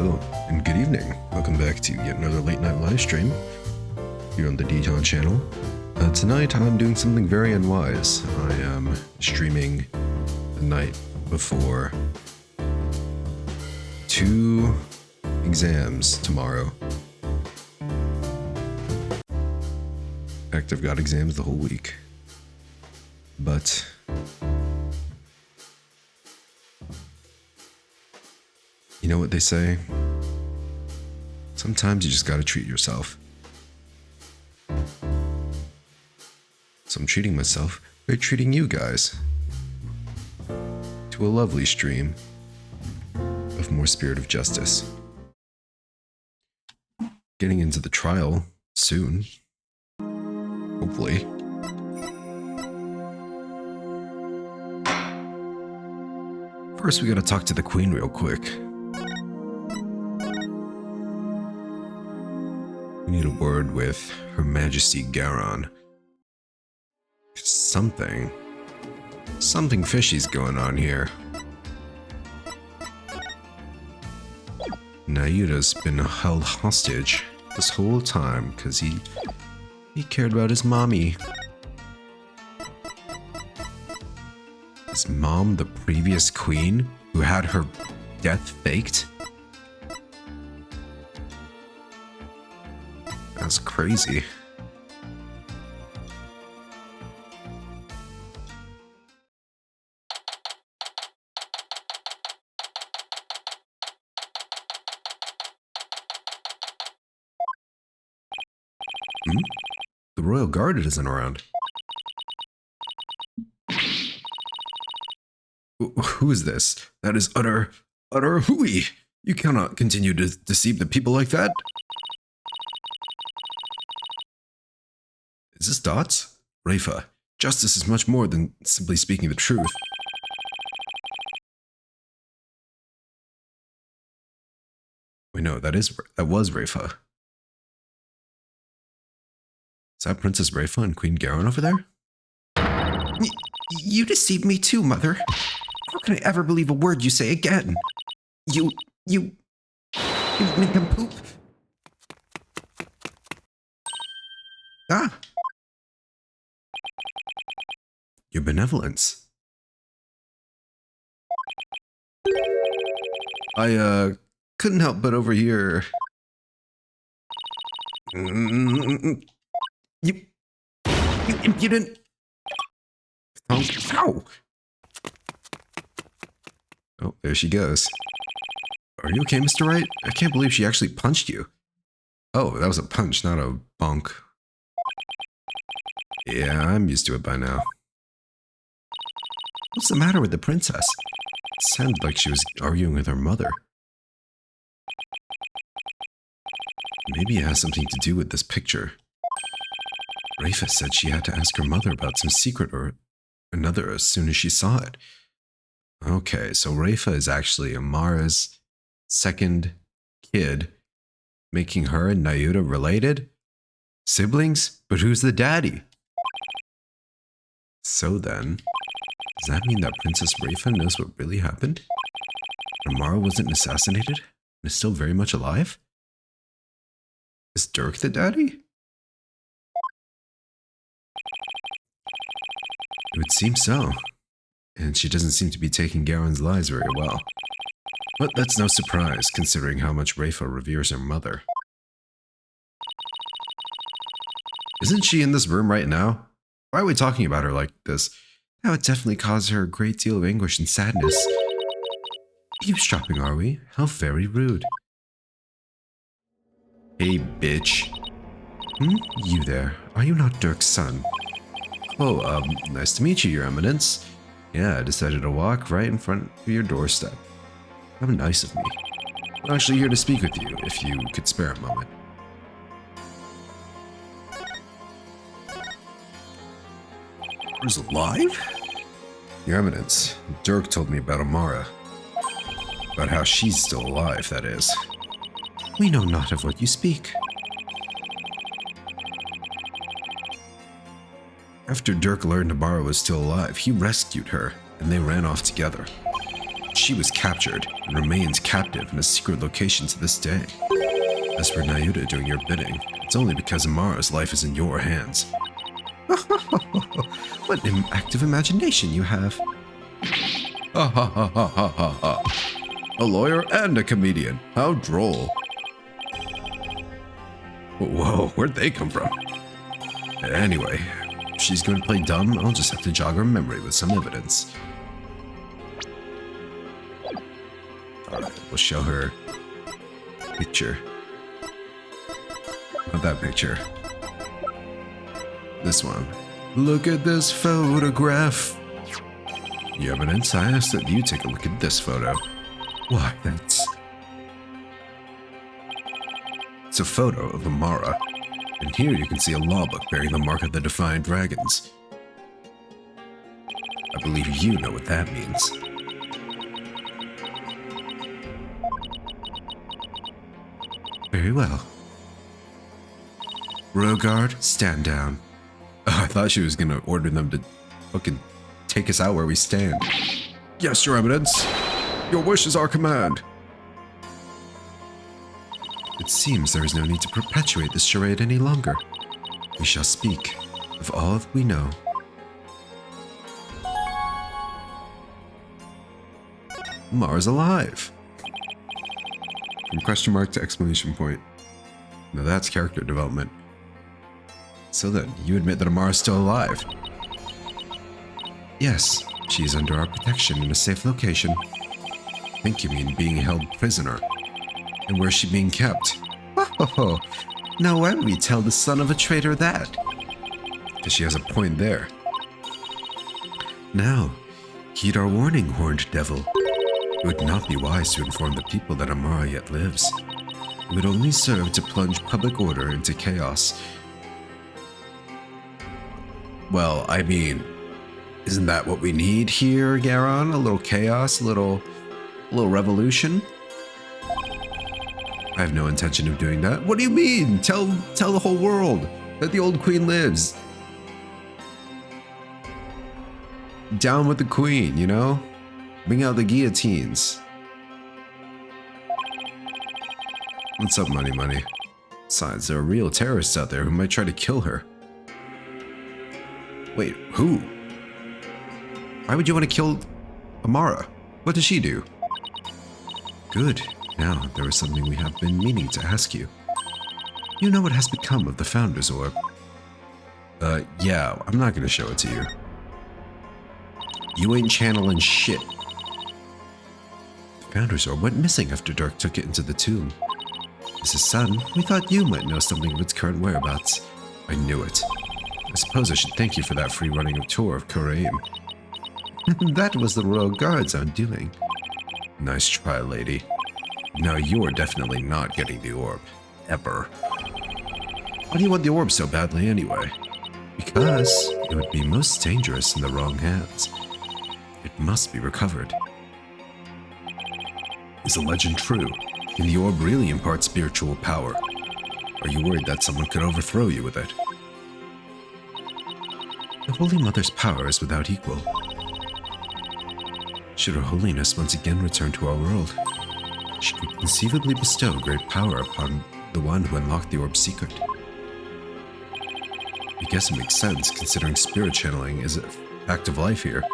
Hello, and good evening. Welcome back to yet another late night live stream here on the Dijon channel. Tonight I'm doing something very unwise. I am streaming the night before 2 exams tomorrow. In fact, I've got exams the whole week. But you know what they say? Sometimes you just gotta treat yourself. So I'm treating myself by treating you guys to a lovely stream of more Spirit of Justice. Getting into the trial soon. Hopefully. First, we gotta talk to the Queen real quick. We need a word with Her Majesty Garon. Something fishy's going on here. Nayuta's been held hostage this whole time because he cared about his mommy. His mom, the previous queen, who had her death faked? That's crazy. The Royal Guard isn't around. Who is this? That is utter hooey. You cannot continue to deceive the people like that. Is this Dots? Rafa, justice is much more than simply speaking the truth. Wait, no, that was Rafa. Is that Princess Rafa and Queen Garon over there? You deceived me too, Mother. How can I ever believe a word you say again? You nincompoop. Ah. Your benevolence. I, couldn't help but overhear. You impudent. Ow! Oh, there she goes. Are you okay, Mr. Wright? I can't believe she actually punched you. Oh, that was a punch, not a bonk. Yeah, I'm used to it by now. What's the matter with the princess? It sounded like she was arguing with her mother. Maybe it has something to do with this picture. Rafa said she had to ask her mother about some secret or another as soon as she saw it. Okay, so Rafa is actually Amara's second kid, making her and Nayuta related? Siblings? But who's the daddy? So then, does that mean that Princess Rafa knows what really happened? Amara wasn't assassinated and is still very much alive? Is Dirk the daddy? It would seem so. And she doesn't seem to be taking Garon's lies very well. But that's no surprise, considering how much Rafa reveres her mother. Isn't she in this room right now? Why are we talking about her like this? That would definitely cause her a great deal of anguish and sadness. Eavesdropping, are we? How very rude. Hey, bitch. You there. Are you not Dirk's son? Oh, nice to meet you, Your Eminence. Yeah, I decided to walk right in front of your doorstep. How nice of me. I'm actually here to speak with you, if you could spare a moment. Is alive? Your Eminence, Dirk told me about Amara. About how she's still alive, that is. We know not of what you speak. After Dirk learned Amara was still alive, he rescued her, and they ran off together. she was captured and remains captive in a secret location to this day. As for Nayuta doing your bidding, it's only because Amara's life is in your hands. What an active imagination you have. Ha ha ha ha ha ha ha. A lawyer and a comedian. How droll. Whoa, where'd they come from? Anyway, if she's going to play dumb, I'll just have to jog her memory with some evidence. Alright, we'll show her picture. Not that picture. This one. Look at this photograph. Your Eminence, I ask that you take a look at this photo. Why, it's a photo of Amara. And here you can see a law book bearing the mark of the Defiant Dragons. I believe you know what that means. Very well. Rogard, stand down. Oh, I thought she was gonna order them to fucking take us out where we stand. Yes, Your Eminence. Your wish is our command. It seems there is no need to perpetuate this charade any longer. We shall speak of all that we know. Mara's alive. From question mark to exclamation point. Now that's character development. So then, you admit that Amara's still alive? Yes, she is under our protection in a safe location. I think you mean being held prisoner. And where's she being kept? Oh, now why would we tell the son of a traitor that? Because she has a point there. Now, heed our warning, horned devil. It would not be wise to inform the people that Amara yet lives. It would only serve to plunge public order into chaos. Well, I mean, isn't that what we need here, Garon? A little chaos, a little revolution? I have no intention of doing that. What do you mean? Tell the whole world that the old queen lives. Down with the queen, you know? Bring out the guillotines. What's up, Money? Besides, there are real terrorists out there who might try to kill her. Wait, who? Why would you want to kill Amara? What did she do? Good. Now, there is something we have been meaning to ask you. You know what has become of the Founder's Orb? Yeah, I'm not gonna show it to you. You ain't channeling shit. The Founder's Orb went missing after Dirk took it into the tomb. As his son, we thought you might know something of its current whereabouts. I knew it. I suppose I should thank you for that free running of tour of Koreim. That was the Royal Guard's undoing. Nice try, lady. Now you're definitely not getting the orb. Ever. Why do you want the orb so badly anyway? Because it would be most dangerous in the wrong hands. It must be recovered. Is the legend true? Can the orb really impart spiritual power? Are you worried that someone could overthrow you with it? The Holy Mother's power is without equal. Should Her Holiness once again return to our world, she could conceivably bestow great power upon the one who unlocked the orb's secret. I guess it makes sense, considering spirit channeling is a fact of life here.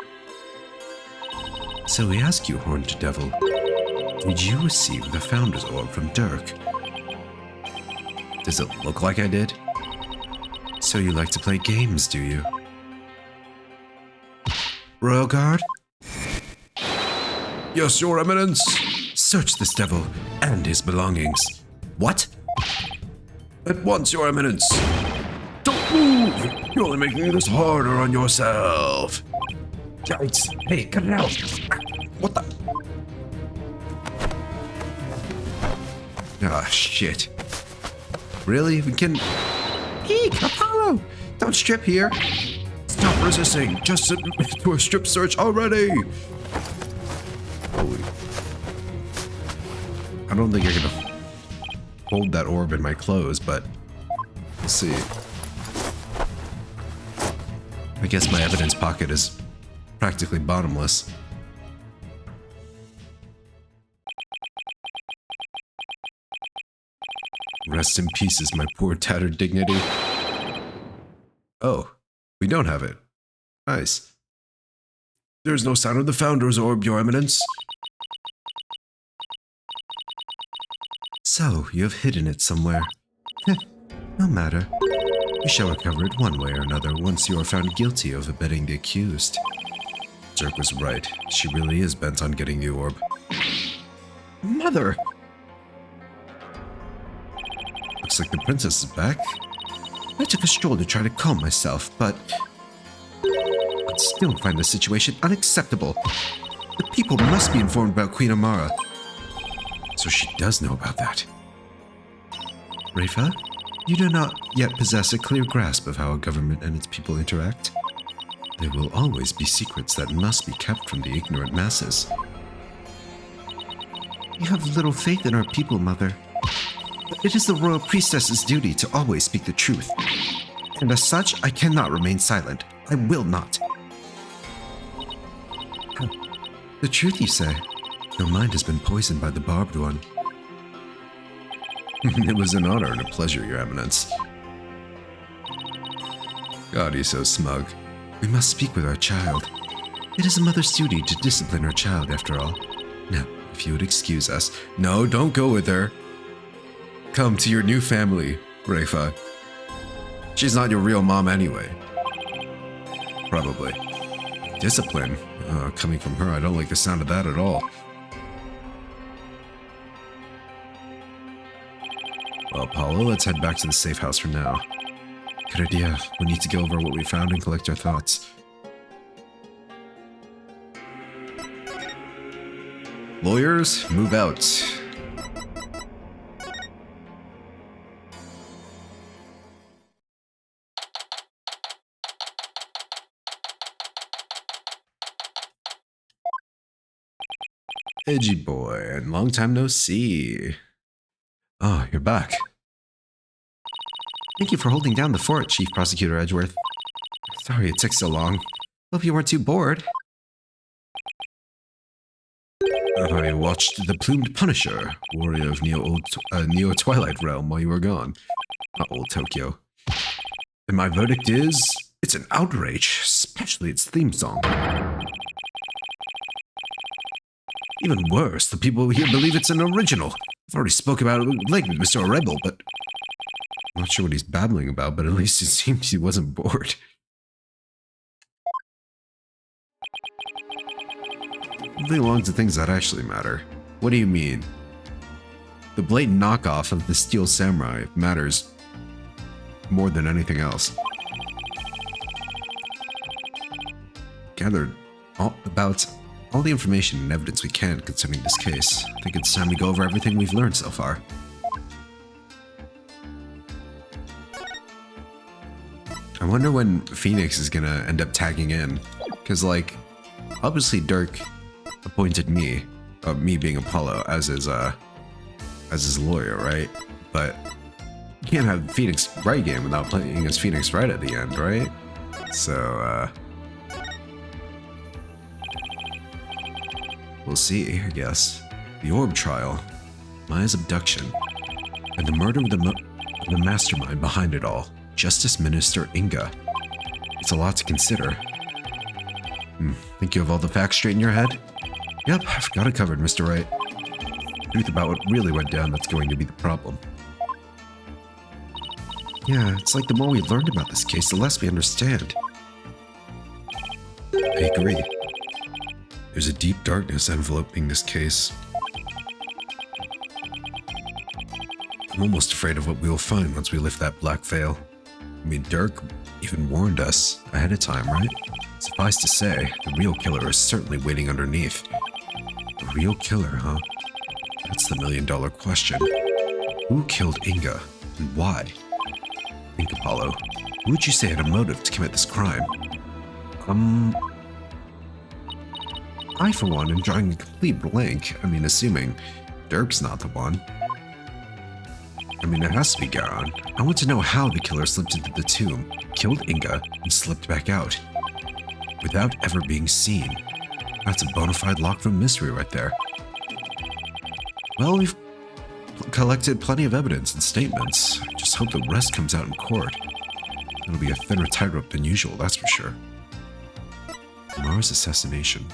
So we ask you, Horned Devil, did you receive the Founder's Orb from Dirk? Does it look like I did? So you like to play games, do you? Royal Guard? Yes, Your Eminence. Search this devil and his belongings. What? At once, Your Eminence. Don't move! You're only making this harder on yourself. Yikes. Hey, cut it out. What the? Ah, shit. Really? We can... Eek, Apollo! Don't strip here. Stop resisting. Just submit to a strip search already. Holy. I don't think I can hold that orb in my clothes, but we'll see. I guess my evidence pocket is practically bottomless. Rest in pieces, my poor tattered dignity. Oh, we don't have it. Nice. There's no sign of the Founder's Orb, Your Eminence. So, you have hidden it somewhere. No matter. We shall recover it one way or another once you are found guilty of abetting the accused. Dirk was right. She really is bent on getting the orb. Mother! Looks like the princess is back. I took a stroll to try to calm myself, but I still find the situation unacceptable. The people must be informed about Queen Amara. So she does know about that. Rafa, you do not yet possess a clear grasp of how a government and its people interact. There will always be secrets that must be kept from the ignorant masses. You have little faith in our people, Mother. But it is the royal priestess's duty to always speak the truth. And as such, I cannot remain silent. I will not. The truth, you say? Your mind has been poisoned by the barbed one. It was an honor and a pleasure, Your Eminence. God, he's so smug. We must speak with our child. It is a mother's duty to discipline her child, after all. Now, if you would excuse us. No, don't go with her. Come to your new family, Rafa. She's not your real mom anyway. Probably. Discipline? Coming from her, I don't like the sound of that at all. Well, Paulo, let's head back to the safe house for now. Good idea. We need to go over what we found and collect our thoughts. Lawyers, move out. Edgy boy, and long time no see. Oh, you're back. Thank you for holding down the fort, Chief Prosecutor Edgeworth. Sorry it took so long. Hope you weren't too bored. I watched The Plumed Punisher, warrior of Neo-Twilight Realm, while you were gone. Not old Tokyo. And my verdict is, it's an outrage, especially its theme song. Even worse, the people here believe it's an original. I've already spoke about it with Mr. Rebel, but I'm not sure what he's babbling about, but at least it seems he wasn't bored. Moving along to things that actually matter. What do you mean? The blatant knockoff of the Steel Samurai matters more than anything else. Gathered about all the information and evidence we can concerning this case. I think it's time we go over everything we've learned so far. I wonder when Phoenix is gonna end up tagging in. Because, like, obviously Dirk appointed me, me being Apollo, as his lawyer, right? But you can't have Phoenix Wright game without playing as Phoenix Wright at the end, right? So, we'll see, I guess. The Orb trial, Maya's abduction, and the murder of the mastermind behind it all, Justice Minister Inga. It's a lot to consider. Think you have all the facts straight in your head? Yep, I've got it covered, Mr. Wright. The truth about what really went down, that's going to be the problem. Yeah, it's like the more we learned about this case, the less we understand. I agree. There's a deep darkness enveloping this case. I'm almost afraid of what we will find once we lift that black veil. I mean, Dirk even warned us ahead of time, right? Suffice to say, the real killer is certainly waiting underneath. The real killer, huh? That's the million-dollar question. Who killed Inga, and why? Think, Apollo. Who would you say had a motive to commit this crime? I, for one, am drawing a complete blank. I mean, assuming Dirk's not the one. I mean, it has to be Garon. I want to know how the killer slipped into the tomb, killed Inga, and slipped back out, without ever being seen. That's a bona fide locked room mystery right there. Well, collected plenty of evidence and statements. I just hope the rest comes out in court. It'll be a thinner tightrope than usual, that's for sure. Mara's assassination.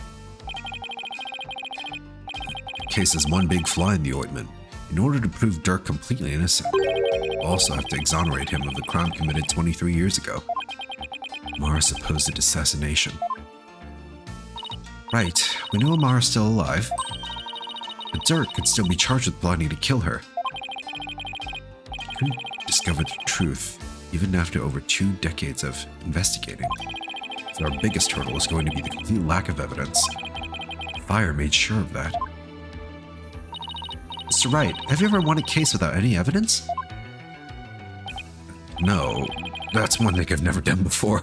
The case has one big fly in the ointment. In order to prove Dirk completely innocent, we'll also have to exonerate him of the crime committed 23 years ago. Mara's supposed assassination. Right, we know Amara's still alive, but Dirk could still be charged with plotting to kill her. He couldn't discover the truth, even after over 2 decades of investigating. So our biggest hurdle is going to be the complete lack of evidence. Fire made sure of that. Mr. Wright, have you ever won a case without any evidence? No, that's one thing I've never done before.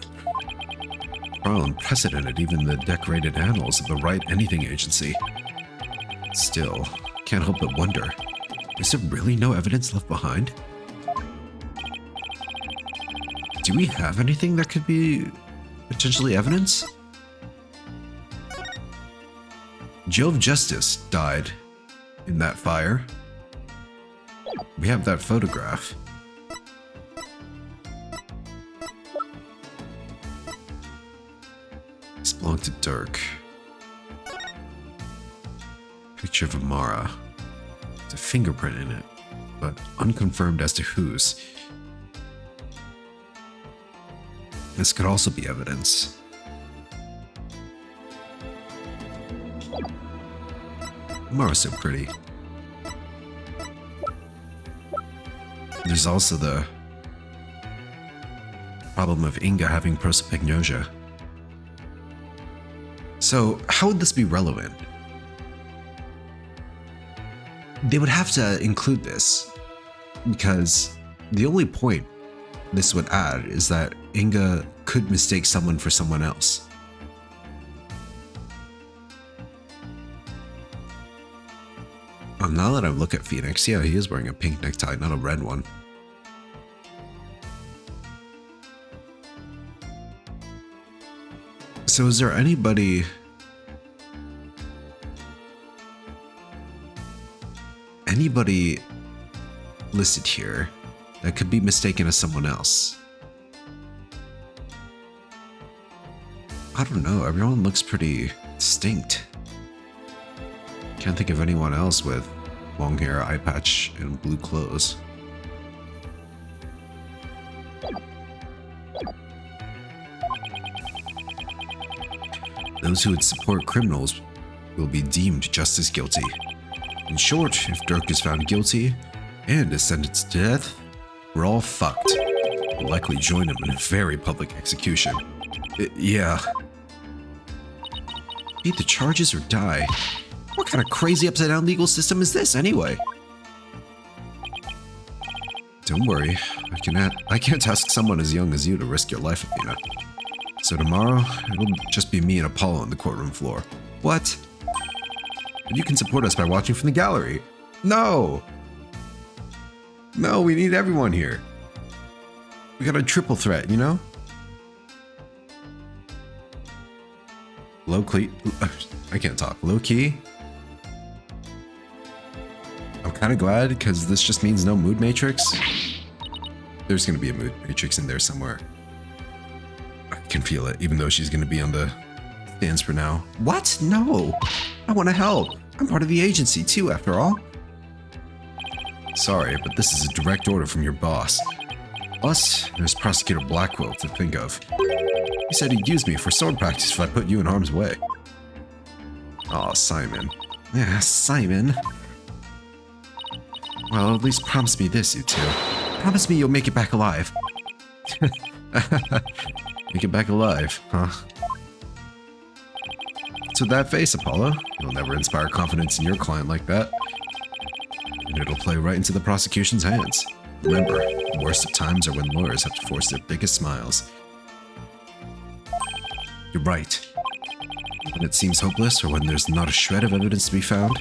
Trial unprecedented even the decorated annals of the Wright Anything Agency. Still, can't help but wonder, is there really no evidence left behind? Do we have anything that could be potentially evidence? Jove Justice died in that fire. We have that photograph. This belonged to Dirk. Picture of Amara. There's a fingerprint in it, but unconfirmed as to whose. This could also be evidence. Amara's so pretty. There's also the problem of Inga having prosopagnosia. So, how would this be relevant? They would have to include this, because the only point this would add is that Inga could mistake someone for someone else. Now that I look at Phoenix, yeah, he is wearing a pink necktie, not a red one. So is there anybody listed here that could be mistaken as someone else? I don't know, everyone looks pretty distinct. Can't think of anyone else with long hair, eye patch, and blue clothes. Those who would support criminals will be deemed just as guilty. In short, if Dirk is found guilty and is sentenced to death, we're all fucked. We'll likely join him in a very public execution. Yeah. Beat the charges or die. What kind of crazy upside-down legal system is this, anyway? Don't worry, I can't ask someone as young as you to risk your life, Athena. So tomorrow, it'll just be me and Apollo on the courtroom floor. What? And you can support us by watching from the gallery. No! No, we need everyone here. We got a triple threat, you know? Low-key... I can't talk. Low-key? I'm kind of glad, because this just means no mood matrix. There's going to be a mood matrix in there somewhere. I can feel it, even though she's going to be on the stands for now. What? No! I want to help. I'm part of the agency, too, after all. Sorry, but this is a direct order from your boss. Plus, there's Prosecutor Blackwell to think of. He said he'd use me for sword practice if I put you in harm's way. Aw, Simon. Yeah, Simon. Well, at least promise me this, you two. Promise me you'll make it back alive. Make it back alive, huh? So that face, Apollo. You'll never inspire confidence in your client like that. And it'll play right into the prosecution's hands. Remember, the worst of times are when lawyers have to force their biggest smiles. You're right. When it seems hopeless or when there's not a shred of evidence to be found,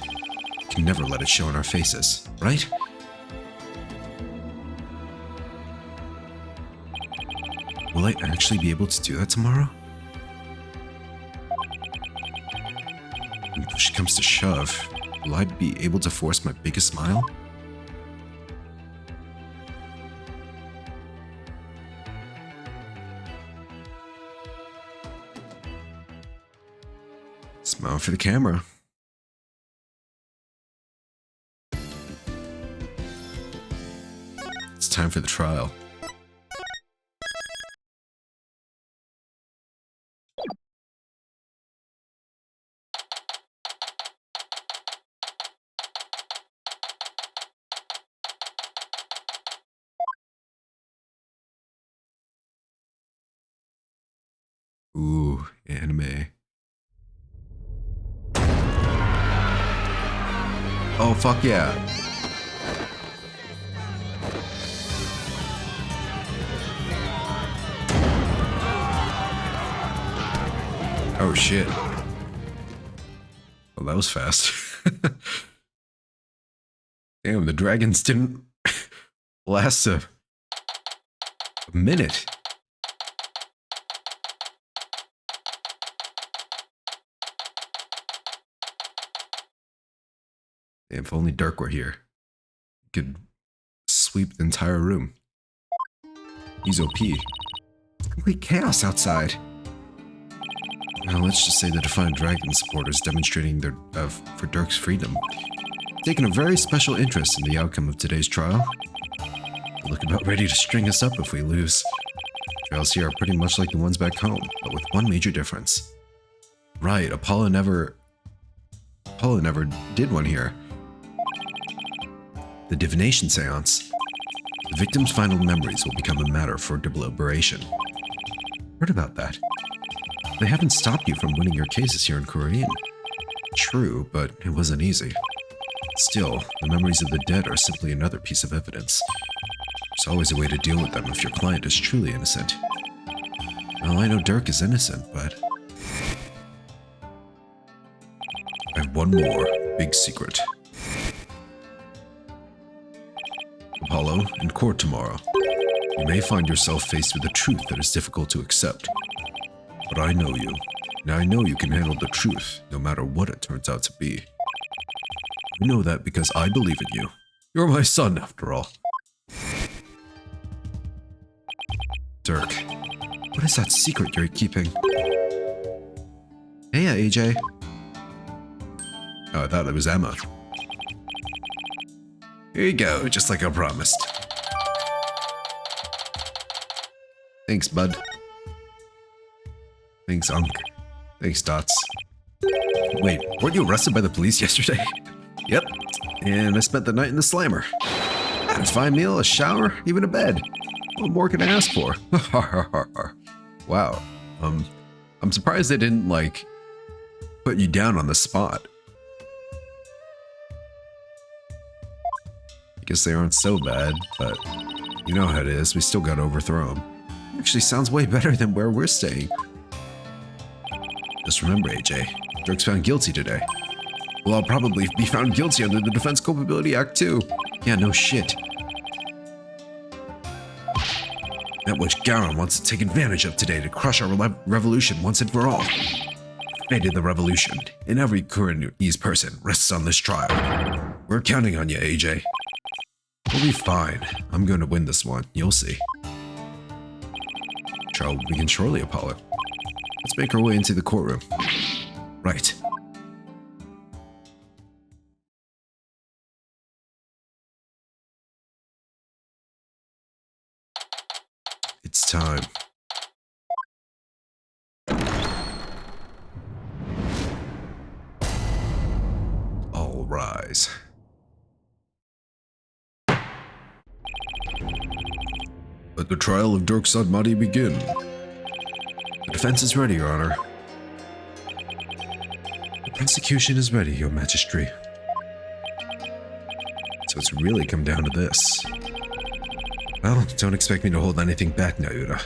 we can never let it show on our faces, right? Will I actually be able to do that tomorrow? When push comes to shove, will I be able to force my biggest smile? Smile for the camera. It's time for the trial. Ooh, anime. Oh, fuck yeah. Oh, shit. Well, that was fast. Damn, the dragons didn't last a minute. Damn, if only Dirk were here. He could sweep the entire room. He's OP. It's complete chaos outside. Now, let's just say the Defiant Dragon supporters demonstrating their for Dirk's freedom. Taking a very special interest in the outcome of today's trial. They look about ready to string us up if we lose. Trials here are pretty much like the ones back home, but with one major difference. Right, Apollo never did one here. The divination seance. The victim's final memories will become a matter for deliberation. Heard about that? They haven't stopped you from winning your cases here in Korean. True, but it wasn't easy. Still, the memories of the dead are simply another piece of evidence. There's always a way to deal with them if your client is truly innocent. Well, I know Dirk is innocent, but I have one more big secret. Apollo, in court tomorrow, you may find yourself faced with a truth that is difficult to accept. But I know you, and I know you can handle the truth, no matter what it turns out to be. I know that because I believe in you. You're my son, after all. Dirk, what is that secret you're keeping? Hey, AJ. Oh, I thought it was Emma. Here you go, just like I promised. Thanks, bud. Thanks, Unc. Thanks, Dots. Wait, weren't you arrested by the police yesterday? Yep, and I spent the night in the slammer. I had a fine meal, a shower, even a bed. What more can I ask for? Wow. I'm surprised they didn't, like, put you down on the spot. I guess they aren't so bad, but you know how it is, we still gotta overthrow them. Actually sounds way better than where we're staying. Just remember, AJ, Dirk's found guilty today. Well, I'll probably be found guilty under the Defense Culpability Act too. Yeah, no shit. That which Garon wants to take advantage of today to crush our revolution once and for all. Fate of the revolution, and every Koreanese person rests on this trial. We're counting on you, AJ. We'll be fine. I'm going to win this one. You'll see. Trial will begin shortly, Apollo. Let's make our way into the courtroom. Right. It's time. All rise. Let the trial of Dirk Sadmati begin. The defense is ready, Your Honor. The prosecution is ready, Your Majesty. So it's really come down to this. Well, don't expect me to hold anything back now, Yura.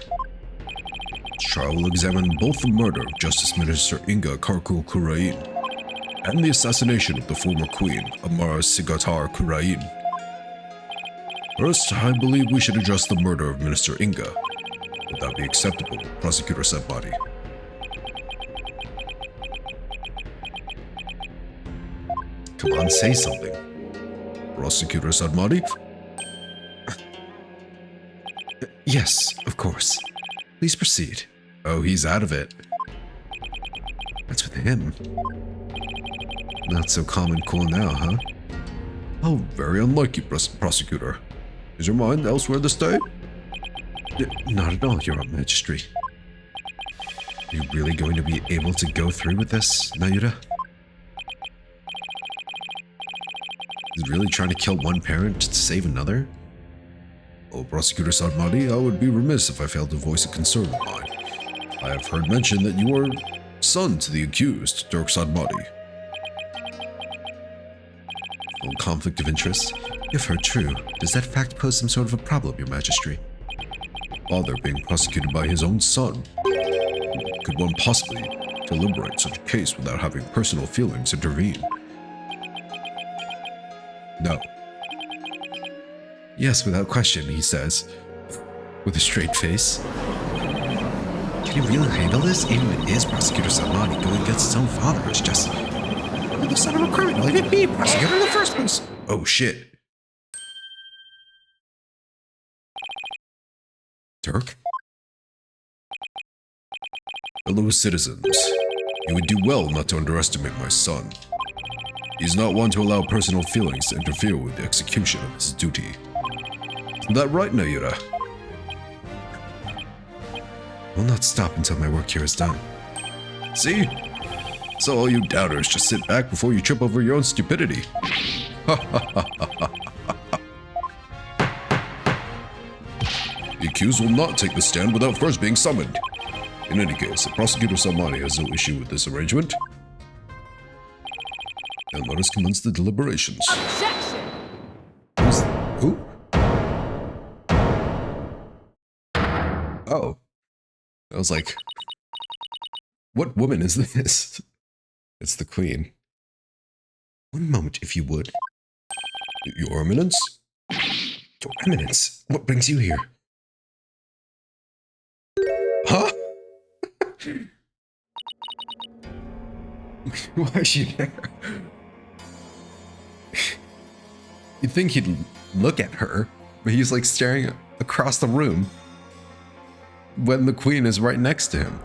This trial will examine both the murder of Justice Minister Inga Karkul Kurain and the assassination of the former queen, Amara Sigatar Kurain. First, I believe we should address the murder of Minister Inga. Would that be acceptable, Prosecutor Sadmati? Come on, say something. Prosecutor Sadmati? Yes, of course. Please proceed. Oh, he's out of it. What's with him. Not so calm and cool now, huh? How very unlike you, prosecutor. Is your mind elsewhere this day? Not at all, Your Majesty. Are you really going to be able to go through with this, Nayuta? Is really trying to kill one parent to save another? Oh, Prosecutor Sadmati, I would be remiss if I failed to voice a concern of mine. I have heard mention that you are son to the accused, Dirk Sadmati. Full conflict of interest? If heard true, does that fact pose some sort of a problem, Your Majesty? Father being prosecuted by his own son. Could one possibly deliberate such a case without having personal feelings intervene? No. Yes, without question, he says, with a straight face. Can he really handle this? Even if it is Prosecutor Salmani going against his own father, it's just... You're the son of a criminal, he didn't be a prosecutor in the first place! Oh shit. Dirk? Fellow citizens, you would do well not to underestimate my son. He's not one to allow personal feelings to interfere with the execution of his duty. Isn't that right, Nayura? Will not stop until my work here is done. See? So all you doubters just sit back before you trip over your own stupidity. The accused will not take the stand without first being summoned. In any case, the Prosecutor Salmani has no issue with this arrangement. And let us commence the deliberations. Objection! Who? Oh. I was like, what woman is this? It's the Queen. One moment, if you would. Your Eminence? Your Eminence, what brings you here? Huh? Why is she there? You'd think he'd look at her, but he's like staring across the room when the Queen is right next to him.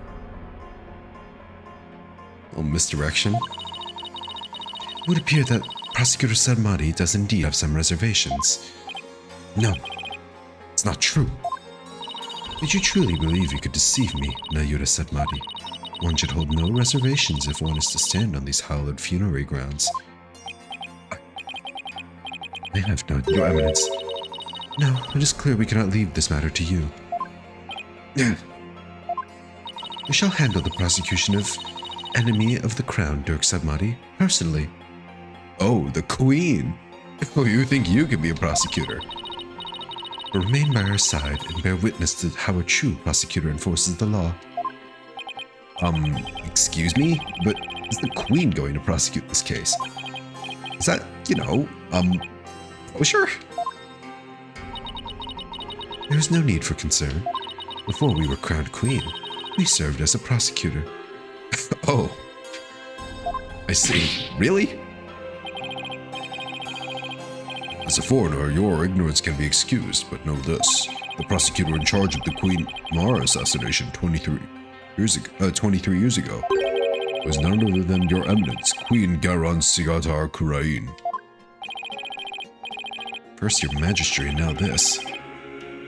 A little misdirection. It would appear that Prosecutor Sarmati does indeed have some reservations. No, it's not true. Did you truly believe you could deceive me, Nayura Satmati? One should hold no reservations if one is to stand on these hallowed funerary grounds. I have none, Your Eminence. No, it is clear we cannot leave this matter to you. We shall handle the prosecution of enemy of the crown, Dirk Sadmati, personally. Oh, the Queen! Oh, you think you can be a prosecutor? Remain by our side and bear witness to how a true prosecutor enforces the law. Excuse me? But is the Queen going to prosecute this case? Is that, kosher? There is no need for concern. Before we were crowned Queen, we served as a prosecutor. Oh. I see. Really? As a foreigner, your ignorance can be excused, but know this. The prosecutor in charge of the Queen Mara assassination 23 years ago was none other than your eminence, Queen Garan Sigatar Kurain. First your Majesty, and now this.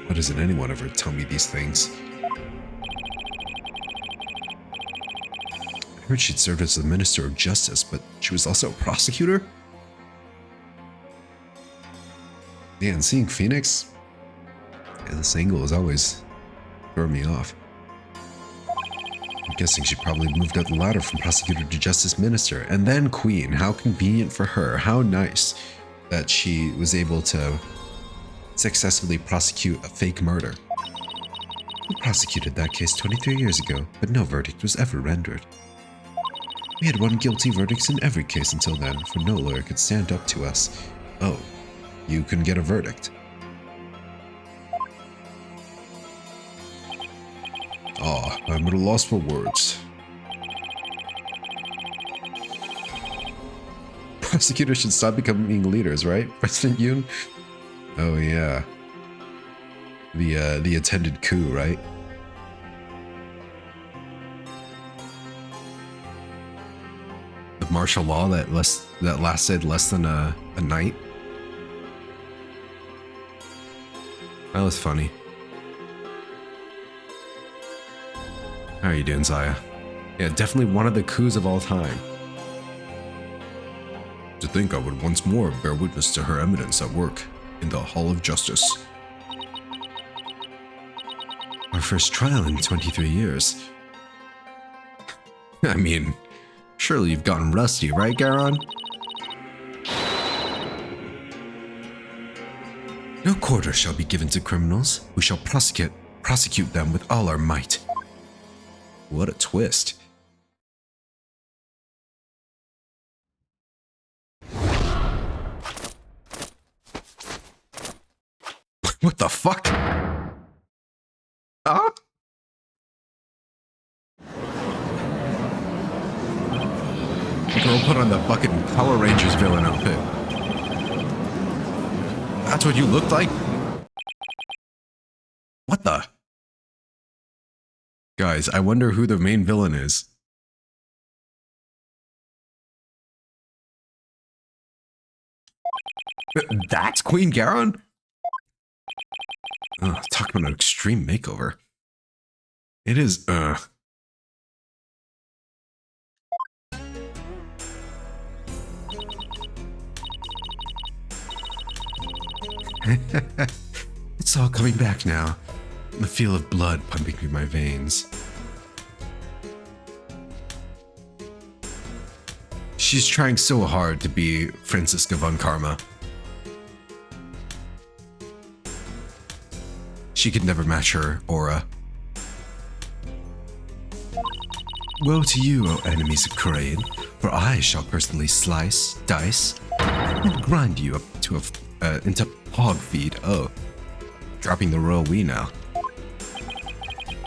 Why doesn't anyone ever tell me these things? I heard she'd served as the Minister of Justice, but she was also a prosecutor? Yeah, and seeing Phoenix, this angle is always throwing me off. I'm guessing she probably moved up the ladder from prosecutor to justice minister, and then Queen. How convenient for her. How nice that she was able to successfully prosecute a fake murder. We prosecuted that case 23 years ago, but no verdict was ever rendered. We had won guilty verdicts in every case until then, for no lawyer could stand up to us. Oh. You can get a verdict. I'm at a loss for words. Prosecutors should stop becoming leaders, right? President Yoon? Oh yeah. The attended coup, right? of martial law that lasted less than a night. That was funny. How are you doing, Zaya? Yeah, definitely one of the coups of all time. To think I would once more bear witness to her eminence at work in the Hall of Justice. Our first trial in 23 years. I mean, surely you've gotten rusty, right, Garon? No quarter shall be given to criminals. We shall prosecute them with all our might. What a twist. What the fuck? Huh? Girl put on the fucking Power Rangers villain outfit. That's what you looked like? What the? Guys, I wonder who the main villain is. That's Queen Garon? Oh, talk about an extreme makeover. It is, It's all coming back now. The feel of blood pumping through my veins. She's trying so hard to be Franziska von Karma. She could never match her aura. Woe to you, O enemies of Korean, for I shall personally slice, dice, and grind you up to into hog feed. Oh, dropping the royal we now.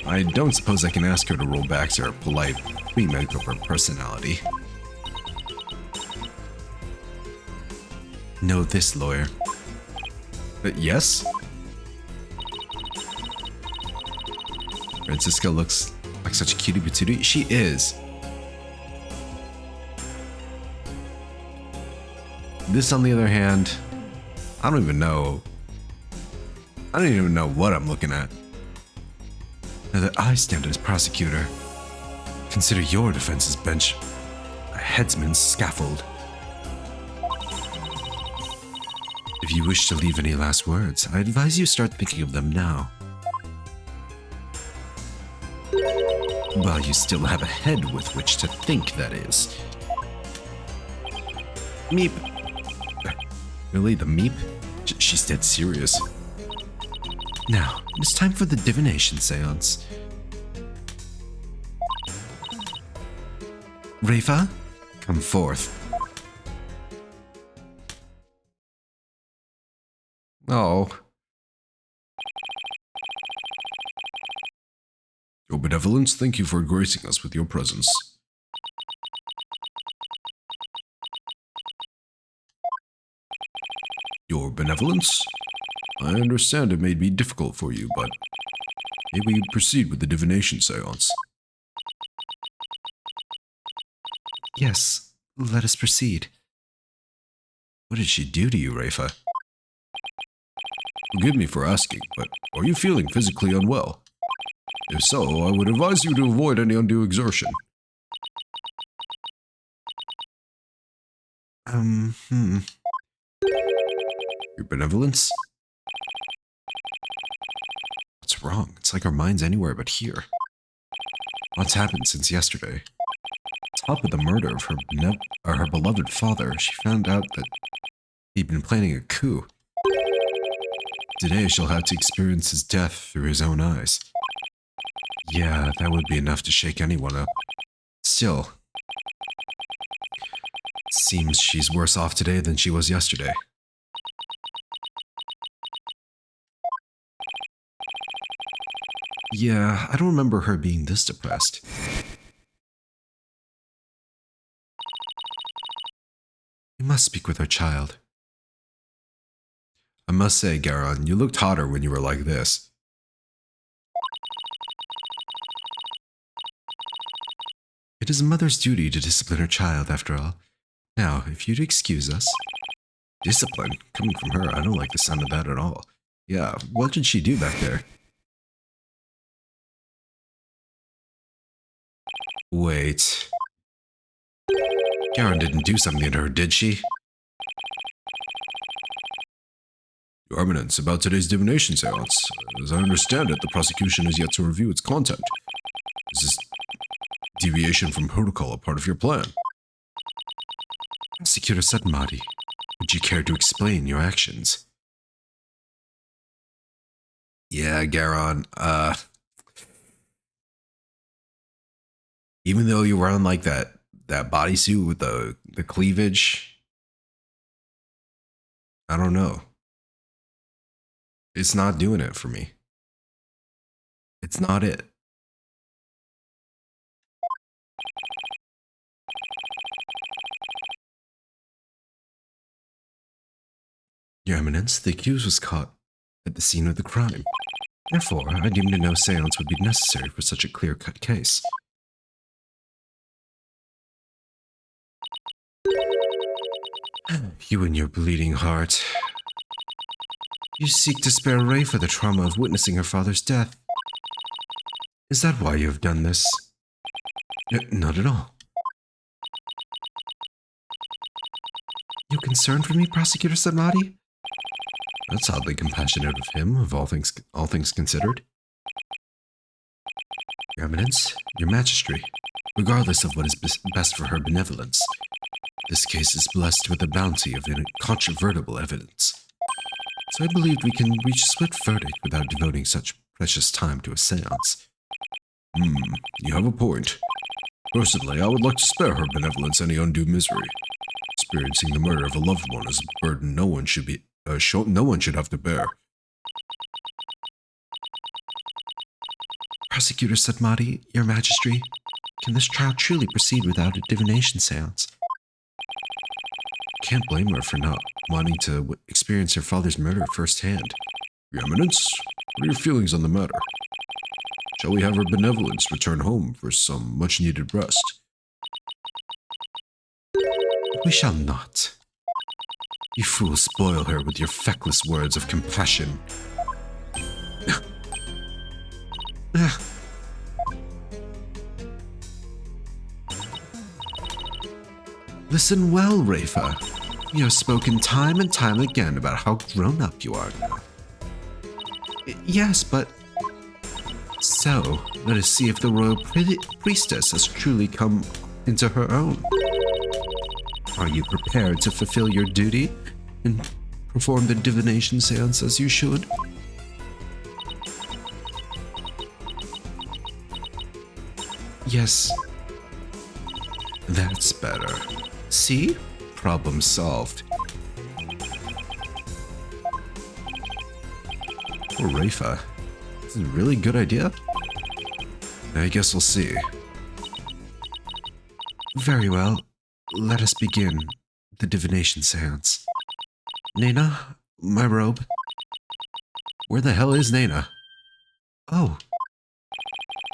I don't suppose I can ask her to roll back to her polite remake of her personality. Know this, lawyer. Yes? Franziska looks like such a cutie patootie. She is. This, on the other hand, I don't even know what I'm looking at. Now that I stand as prosecutor, consider your defense's bench a headsman's scaffold. If you wish to leave any last words, I advise you start thinking of them now. While you still have a head with which to think, that is. Meep. Really, the meep? She's dead serious. Now, it's time for the divination seance. Rafa, come forth. Oh. Your benevolence, thank you for gracing us with your presence. Your benevolence? I understand it may be difficult for you, but maybe you proceed with the divination seance. Yes, let us proceed. What did she do to you, Rafa? Forgive me for asking, but are you feeling physically unwell? If so, I would advise you to avoid any undue exertion. Your benevolence? What's wrong? It's like our mind's anywhere but here. What's happened since yesterday? On top of the murder of her beloved father, she found out that he'd been planning a coup. Today she'll have to experience his death through his own eyes. Yeah, that would be enough to shake anyone up. Still, it seems she's worse off today than she was yesterday. Yeah, I don't remember her being this depressed. We must speak with our child. I must say, Garon, you looked hotter when you were like this. It is a mother's duty to discipline her child, after all. Now, if you'd excuse us. Discipline? Coming from her, I don't like the sound of that at all. Yeah, what did she do back there? Wait. Karen didn't do something to her, did she? Your Eminence, about today's divination seance. As I understand it, the prosecution is yet to review its content. Is this deviation from protocol a part of your plan? Prosecutor Sudmati, would you care to explain your actions? Yeah, Garon, even though you were on like that bodysuit with the cleavage, I don't know. It's not doing it for me. It's not it. Your Eminence, the accused was caught at the scene of the crime. Therefore, I deemed no seance would be necessary for such a clear-cut case. You and your bleeding heart. You seek to spare Rafa the trauma of witnessing her father's death. Is that why you have done this? Not at all. You concerned for me, Prosecutor Samadi? That's oddly compassionate of him, of all things considered. Your Eminence, your Majesty, regardless of what is best for her benevolence, this case is blessed with a bounty of incontrovertible evidence. So I believe we can reach a swift verdict without devoting such precious time to a seance. You have a point. Personally, I would like to spare her benevolence any undue misery. Experiencing the murder of a loved one is a burden no one should have to bear. Prosecutor Sudmati, your Majesty, can this trial truly proceed without a divination seance? Can't blame her for not wanting to experience her father's murder firsthand. Your Eminence, what are your feelings on the matter? Shall we have her benevolence return home for some much-needed rest? We shall not. You fools spoil her with your feckless words of compassion. Listen well, Rafa. You have spoken time and time again about how grown up you are now. Yes, but... So, let us see if the royal priestess has truly come into her own. Are you prepared to fulfill your duty and perform the divination seance as you should? Yes. That's better. See? Problem solved. Poor Rafa. This is a really good idea. I guess we'll see. Very well. Let us begin the divination seance. Nana, my robe. Where the hell is Nana? Oh.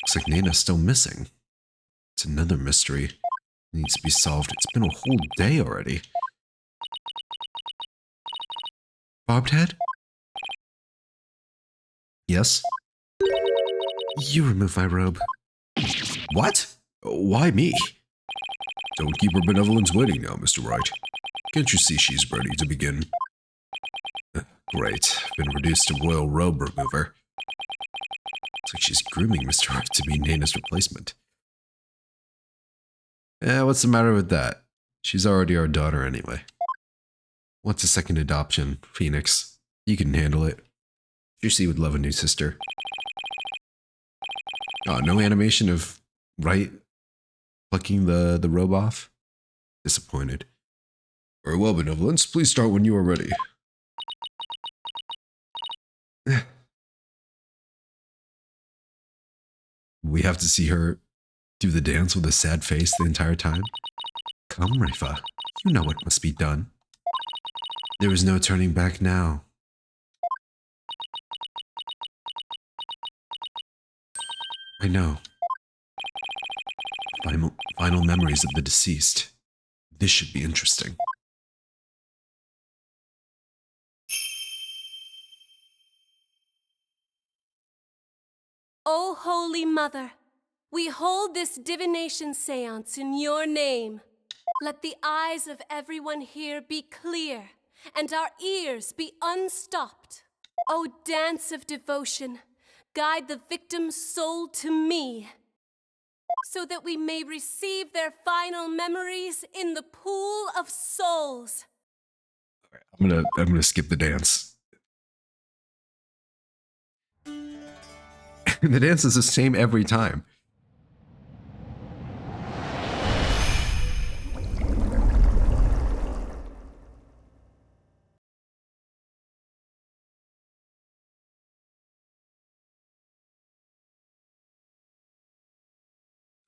Looks like Nana's still missing. It's another mystery. It needs to be solved. It's been a whole day already. Bobbed head? Yes? You remove my robe. What? Why me? Don't keep her benevolence waiting now, Mr. Wright. Can't you see she's ready to begin? Great. Been reduced to royal robe remover. Looks like she's grooming Mr. Wright to be Nana's replacement. What's the matter with that? She's already our daughter anyway. What's a second adoption, Phoenix? You can handle it. Juicy would love a new sister. Oh, no animation of Wright plucking the robe off? Disappointed. Very well, benevolence. Please start when you are ready. We have to see her do the dance with a sad face the entire time? Come, Rafa. You know what must be done. There is no turning back now. I know. final memories of the deceased. This should be interesting. O Holy Mother, we hold this divination seance in your name. Let the eyes of everyone here be clear and our ears be unstopped. O dance of devotion, guide the victim's soul to me, so that we may receive their final memories in the pool of souls. I'm gonna skip the dance. The dance is the same every time.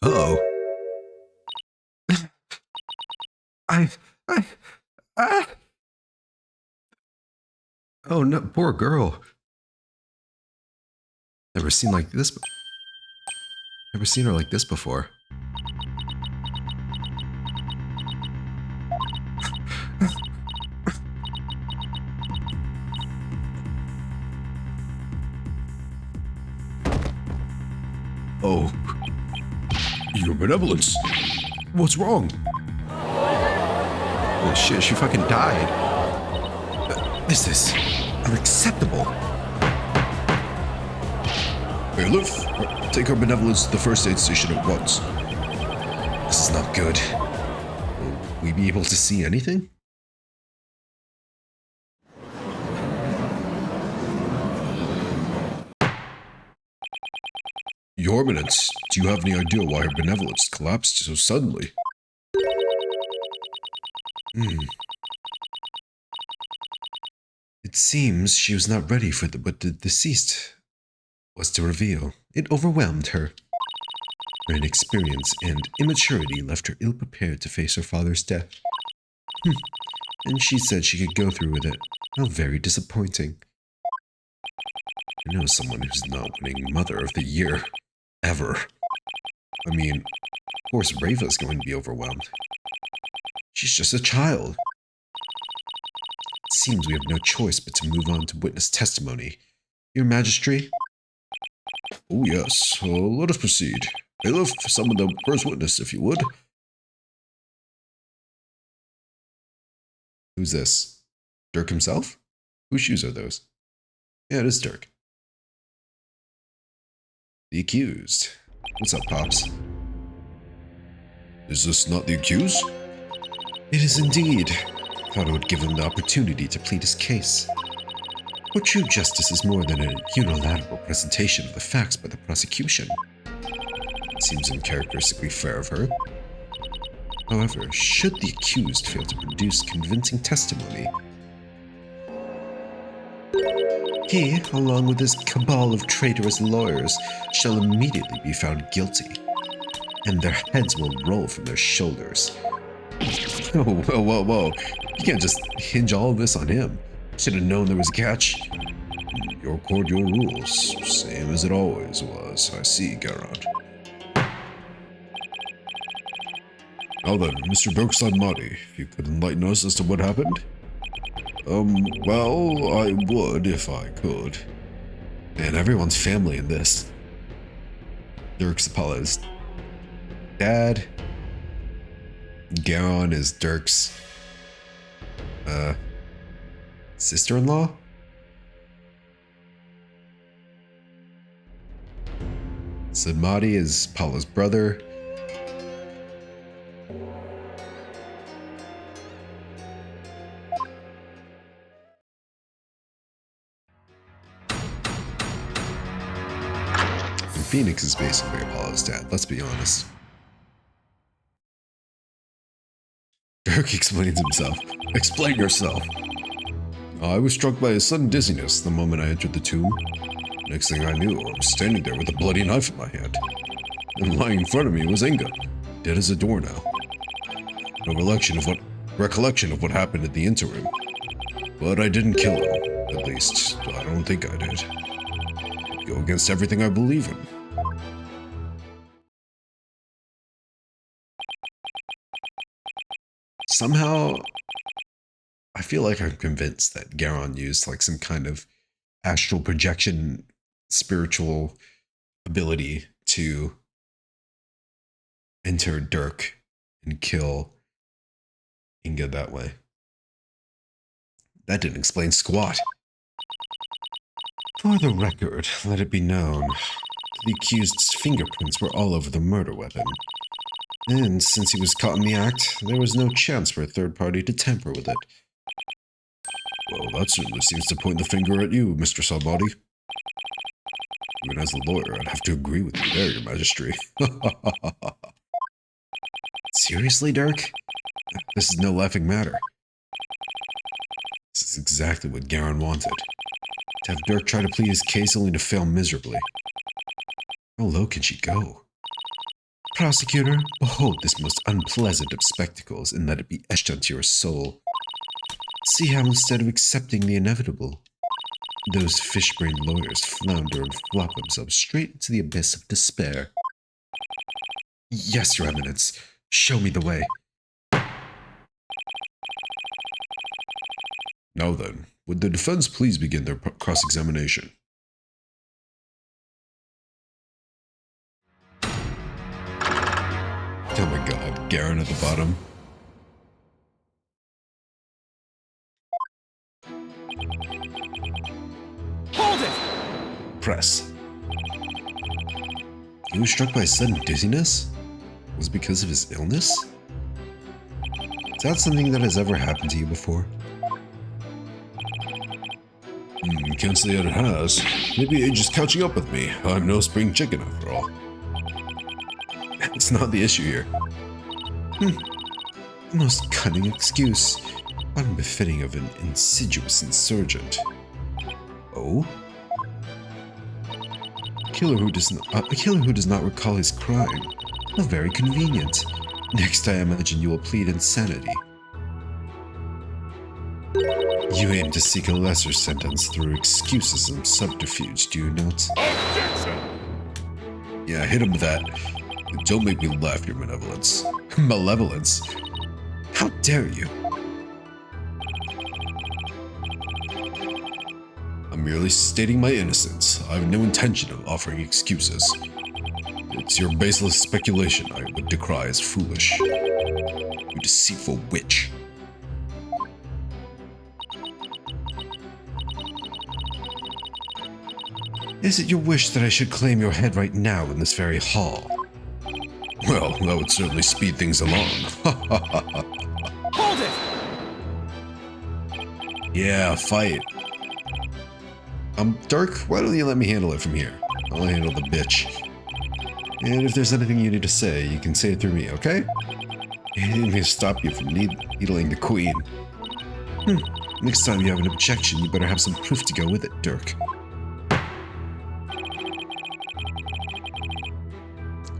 Uh-oh. I, ah! Oh no, poor girl. Never seen like this. Never seen her like this before. Oh. Your benevolence. What's wrong? Oh shit, she fucking died. This is unacceptable. Bailiff, take her benevolence to the first aid station at once. This is not good. Will we be able to see anything? Your Eminence, do you have any idea why her benevolence collapsed so suddenly? It seems she was not ready for what the deceased was to reveal. It overwhelmed her. Her inexperience and immaturity left her ill-prepared to face her father's death. And she said she could go through with it. How very disappointing. I know someone who's not winning Mother of the Year. Ever. I mean, of course Rava's going to be overwhelmed. She's just a child. It seems we have no choice but to move on to witness testimony. Your Majesty? Oh yes, let us proceed. Bailiff, summon the first witness, if you would. Who's this? Dirk himself? Whose shoes are those? Yeah, it is Dirk. The accused. What's up, Pops? Is this not the accused? It is indeed. Thought I would give him the opportunity to plead his case. What true justice is more than a unilateral presentation of the facts by the prosecution? It seems uncharacteristically fair of her. However, should the accused fail to produce convincing testimony, he, along with his cabal of traitorous lawyers, shall immediately be found guilty, and their heads will roll from their shoulders. Oh, whoa. You can't just hinge all of this on him. Should have known there was a catch. Your court, your rules. Same as it always was. I see, Garrod. Now then, Mr. Dirkstein Mahdi, if you could enlighten us as to what happened? Well, I would if I could. Man, everyone's family in this. Dirk's Apollo's dad. Garon is Dirk's sister-in-law? Mahdi is Paula's brother. And Phoenix is basically Apollo's dad, let's be honest. Dirk explains himself. Explain yourself. I was struck by a sudden dizziness the moment I entered the tomb. Next thing I knew, I was standing there with a bloody knife in my hand. And lying in front of me was Inga, dead as a doornail. No recollection of what happened in the interim. But I didn't kill him. At least, I don't think I did. I'd go against everything I believe in. somehow, I feel like I'm convinced that Garon used like some kind of astral projection, spiritual ability to enter Dirk and kill Inga that way. That didn't explain squat. For the record, let it be known, the accused's fingerprints were all over the murder weapon. And since he was caught in the act, there was no chance for a third party to tamper with it. Well, that certainly seems to point the finger at you, Mr. Sawbody. Even as a lawyer, I'd have to agree with you there, Your Majesty. Seriously, Dirk? This is no laughing matter. This is exactly what Garon wanted. To have Dirk try to plead his case only to fail miserably. How low can she go? Prosecutor, behold this most unpleasant of spectacles and let it be etched onto your soul. See how instead of accepting the inevitable, those fish-brained lawyers flounder and flop themselves straight into the abyss of despair. Yes, Your Eminence. Show me the way. Now then, would the defense please begin their cross-examination? Oh my god, Garon at the bottom. Hold it! Press. He was struck by a sudden dizziness? Was it because of his illness? Is that something that has ever happened to you before? Can't say that it has. Maybe age is catching up with me. I'm no spring chicken after all. It's not the issue here. Most cunning excuse, unbefitting of an insidious insurgent. Oh? A killer who does not recall his crime. How very convenient. Next, I imagine you will plead insanity. You aim to seek a lesser sentence through excuses and subterfuge, do you not? Yeah, hit him with that. Don't make me laugh, Your Malevolence. Malevolence? How dare you? I'm merely stating my innocence. I have no intention of offering excuses. It's your baseless speculation I would decry as foolish. You deceitful witch. Is it your wish that I should claim your head right now in this very hall? Well, that would certainly speed things along. Hold it! Yeah, fight. Dirk, why don't you let me handle it from here? I'll handle the bitch. And if there's anything you need to say, you can say it through me, okay? Anything to stop you from needling the queen. Next time you have an objection, you better have some proof to go with it, Dirk.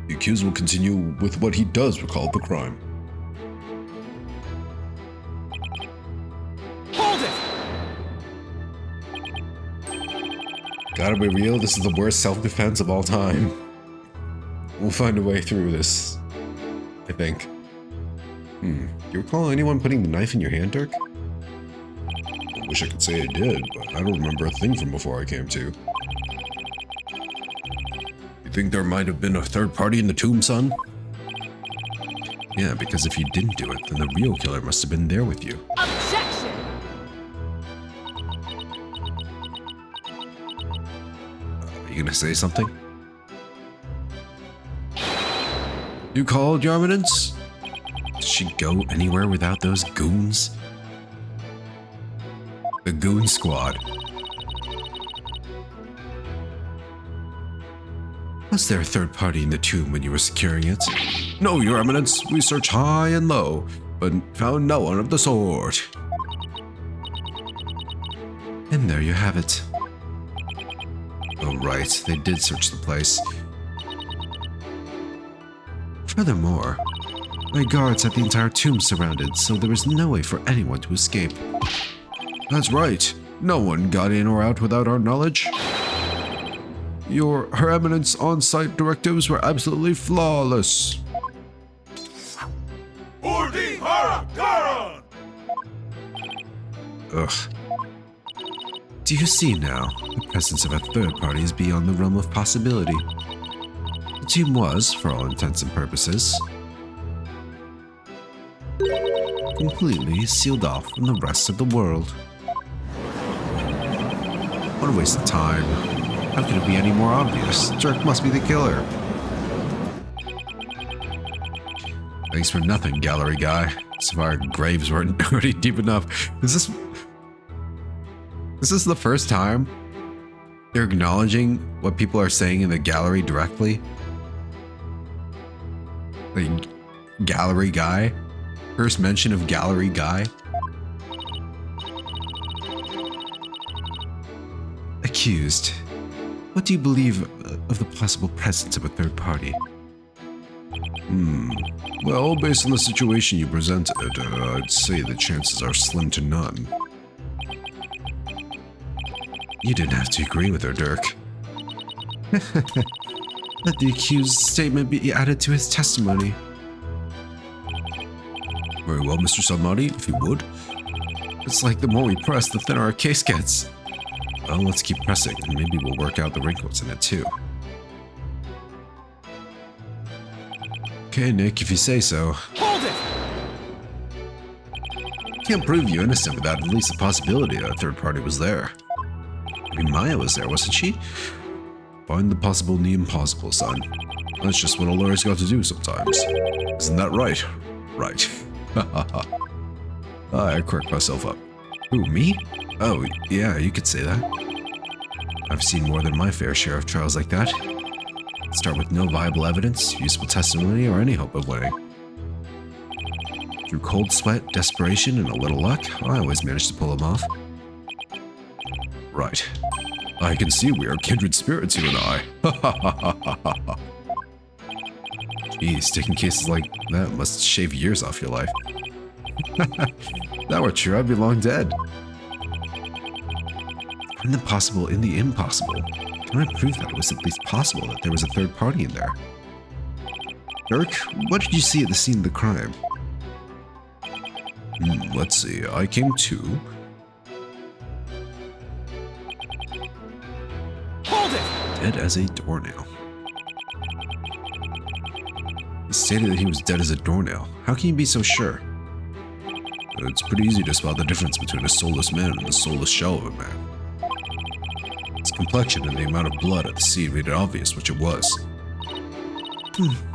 The accused will continue with what he does recall the crime. Hold it! Gotta be real, this is the worst self-defense of all time. We'll find a way through this, I think. You recall anyone putting the knife in your hand, Dirk? I wish I could say I did, but I don't remember a thing from before I came to. You think there might have been a third party in the tomb, son? Yeah, because if you didn't do it, then the real killer must have been there with you. Objection! Are you gonna say something? You called, Your Eminence? Did she go anywhere without those goons? The Goon Squad. Was there a third party in the tomb when you were securing it? No, Your Eminence. We searched high and low, but found no one of the sort. And there you have it. Oh, right, they did search the place. Furthermore, my guards had the entire tomb surrounded, so there was no way for anyone to escape. That's right. No one got in or out without our knowledge. Her Eminence on-site directives were absolutely flawless. Urdi Hara Gara! Ugh. Do you see now? The presence of a third party is beyond the realm of possibility. The tomb was, for all intents and purposes, completely sealed off from the rest of the world. What a waste of time. How could it be any more obvious? Dirk must be the killer. Thanks for nothing, gallery guy. So our graves weren't already deep enough. Is this the first time you're acknowledging what people are saying in the gallery directly? Like, gallery guy? First mention of gallery guy? Accused. What do you believe of the possible presence of a third party? Well, based on the situation you presented, I'd say the chances are slim to none. You didn't have to agree with her, Dirk. Let the accused's statement be added to his testimony. Very well, Mr. Salmati, if you would. It's like the more we press, the thinner our case gets. Well, let's keep pressing, and maybe we'll work out the wrinkles in it too. Okay, Nick, if you say so. Hold it! Can't prove you innocent without at least the possibility that a third party was there. I mean, Maya was there, wasn't she? Find the possible in the impossible, son. That's just what a lawyer's got to do sometimes. Isn't that right? Right. I cracked myself up. Who, me? Oh, yeah, you could say that. I've seen more than my fair share of trials like that. Start with no viable evidence, useful testimony, or any hope of winning. Through cold sweat, desperation, and a little luck, I always manage to pull them off. Right. I can see we are kindred spirits, you and I. Geez, taking cases like that must shave years off your life. If that were true, I'd be long dead. Find the possible in the impossible. Can I prove that it was at least possible that there was a third party in there? Dirk, what did you see at the scene of the crime? Let's see. I came to. Hold it! Dead as a doornail. He stated that he was dead as a doornail. How can you be so sure? It's pretty easy to spot the difference between a soulless man and the soulless shell of a man. Its complexion and the amount of blood at the scene made it obvious which it was.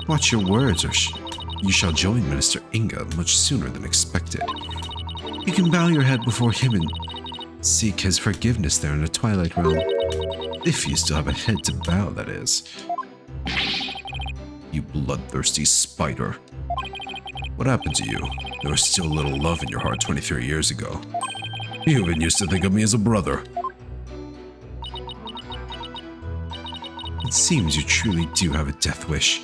Watch your words, or you shall join Minister Inga much sooner than expected. You can bow your head before him and seek his forgiveness there in the Twilight Realm. If you still have a head to bow, that is. You bloodthirsty spider. What happened to you? There was still a little love in your heart 23 years ago. You even used to think of me as a brother. It seems you truly do have a death wish.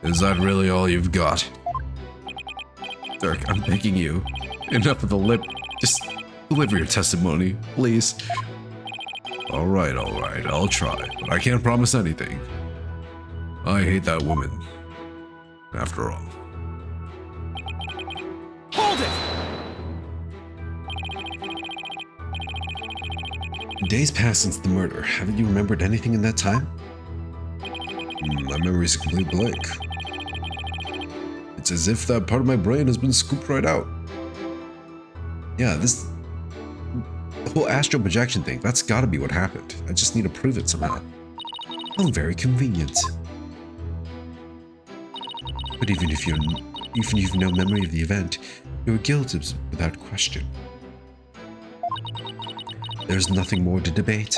Is that really all you've got? Dirk, I'm begging you. Enough of the lip. Just deliver your testimony, please. All right, I'll try, but I can't promise anything. I hate that woman. After all. Hold it! Days passed since the murder. Haven't you remembered anything in that time? My memory's a complete blank. It's as if that part of my brain has been scooped right out. Yeah, the whole astral projection thing, that's gotta be what happened. I just need to prove it somehow. Oh, very convenient. But even if you've no memory of the event, your guilt is without question. There's nothing more to debate.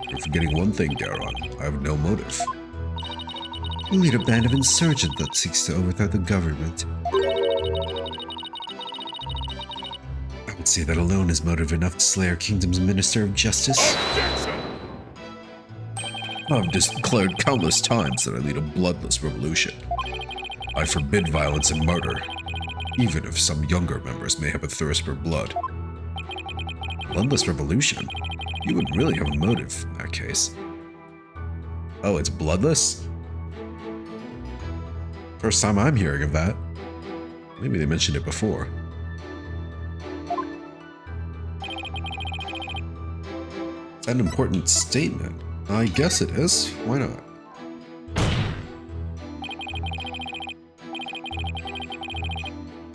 You're forgetting one thing, Garon. I have no motive. You lead a band of insurgents that seeks to overthrow the government. I would say that alone is motive enough to slay our kingdom's Minister of Justice. I've declared countless times that I lead a bloodless revolution. I forbid violence and murder, even if some younger members may have a thirst for blood. Bloodless revolution? You would really have a motive in that case. Oh, it's bloodless? First time I'm hearing of that. Maybe they mentioned it before. An important statement. I guess it is. Why not?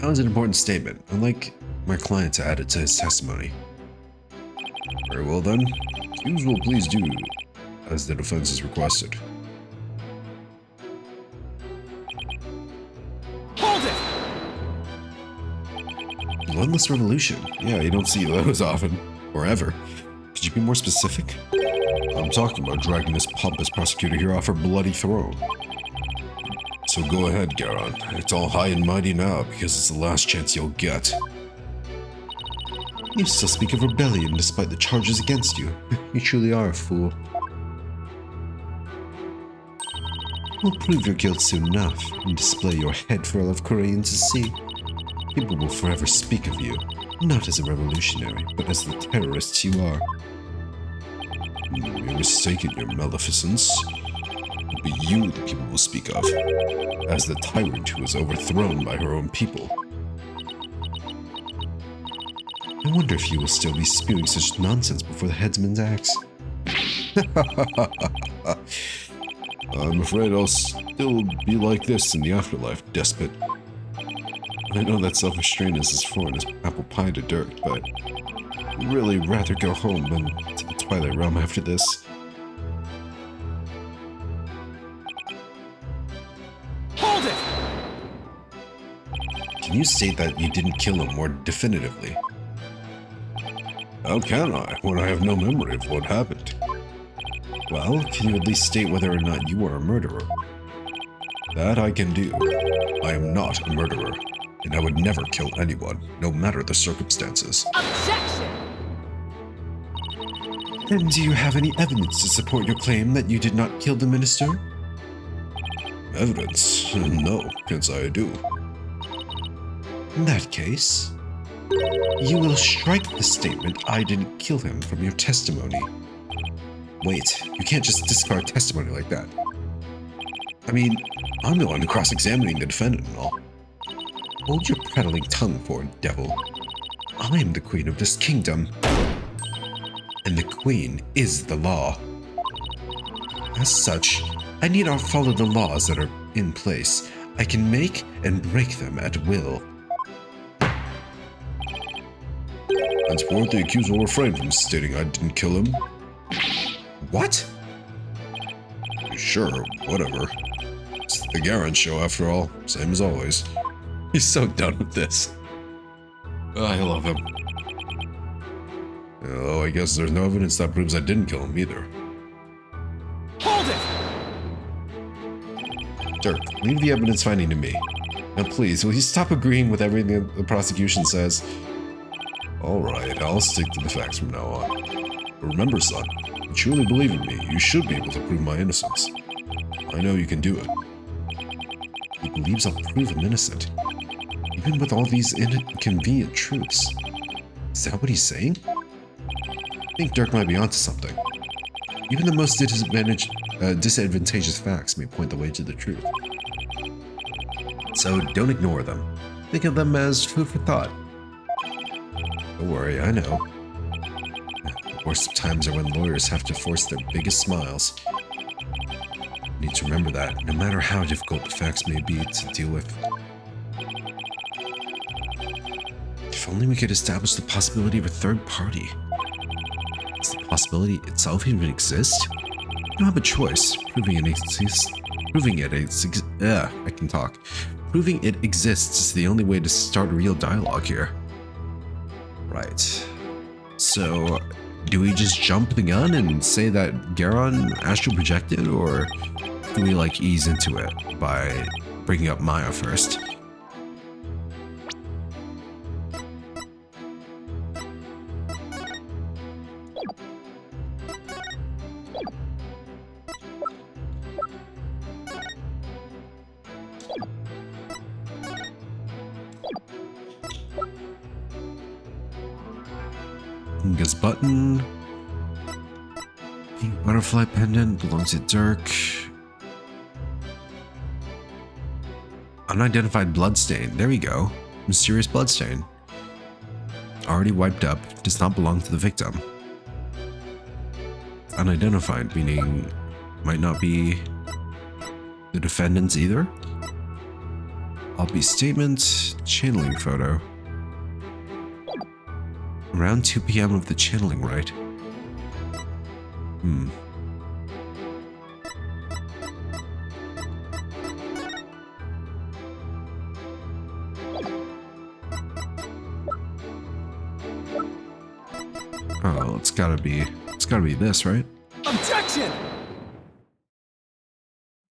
How is it an important statement? I'd like my client to add it to his testimony. Very well then. Accused will please do as the defense is requested. Hold it! Bloodless revolution. Yeah, you don't see those often. Or ever. Could you be more specific? I'm talking about dragging this pompous prosecutor here off her bloody throne. So go ahead, Garon. It's all high and mighty now because it's the last chance you'll get. You still speak of rebellion despite the charges against you. You truly are a fool. We'll prove your guilt soon enough and display your head for all of Korean to see. People will forever speak of you, not as a revolutionary, but as the terrorists you are. You're mistaken, your maleficence. It'll be you that people will speak of, as the tyrant who was overthrown by her own people. I wonder if you will still be spewing such nonsense before the headsman's axe. I'm afraid I'll still be like this in the afterlife, despot. I know that self-restraint is as foreign as apple pie to Dirk, but I'd really rather go home than to the Twilight Realm after this. Hold it! Can you state that you didn't kill him more definitively? How can I, when I have no memory of what happened? Well, can you at least state whether or not you are a murderer? That I can do. I am not a murderer, and I would never kill anyone, no matter the circumstances. Objection! Then do you have any evidence to support your claim that you did not kill the minister? Evidence? No, can't say I do. In that case, you will strike the statement I didn't kill him from your testimony. Wait, you can't just discard testimony like that. I mean, I'm the one cross-examining the defendant and all. Hold your prattling tongue, poor devil. I am the queen of this kingdom. And the queen is the law. As such, I need not follow the laws that are in place. I can make and break them at will. Henceforth, the accused will refrain from stating I didn't kill him. What? Sure, whatever. It's the Garon show after all, same as always. He's so done with this. I love him. Although I guess there's no evidence that proves I didn't kill him either. Hold it! Dirk, leave the evidence finding to me. Now please, will you stop agreeing with everything the prosecution says? Alright, I'll stick to the facts from now on. But remember, son, if you truly believe in me, you should be able to prove my innocence. I know you can do it. He believes I'll prove him innocent, even with all these inconvenient truths. Is that what he's saying? I think Dirk might be onto something. Even the most disadvantageous facts may point the way to the truth. So don't ignore them. Think of them as food for thought. Don't worry, I know. The worst of times are when lawyers have to force their biggest smiles. You need to remember that, no matter how difficult the facts may be to deal with. If only we could establish the possibility of a third party. Does the possibility itself even exist? You don't have a choice. Proving it exists is the only way to start a real dialogue here. Right. So, do we just jump the gun and say that Garon astral projected, or do we like ease into it by bringing up Maya first? Inga's button. Pink butterfly pendant belongs to Dirk. Unidentified bloodstain. There we go. Mysterious bloodstain. Already wiped up. Does not belong to the victim. Unidentified, meaning might not be the defendants either. I'll be statement, channeling photo. Around 2 p.m. of the channeling, right? Oh, it's gotta be this, right? Objection!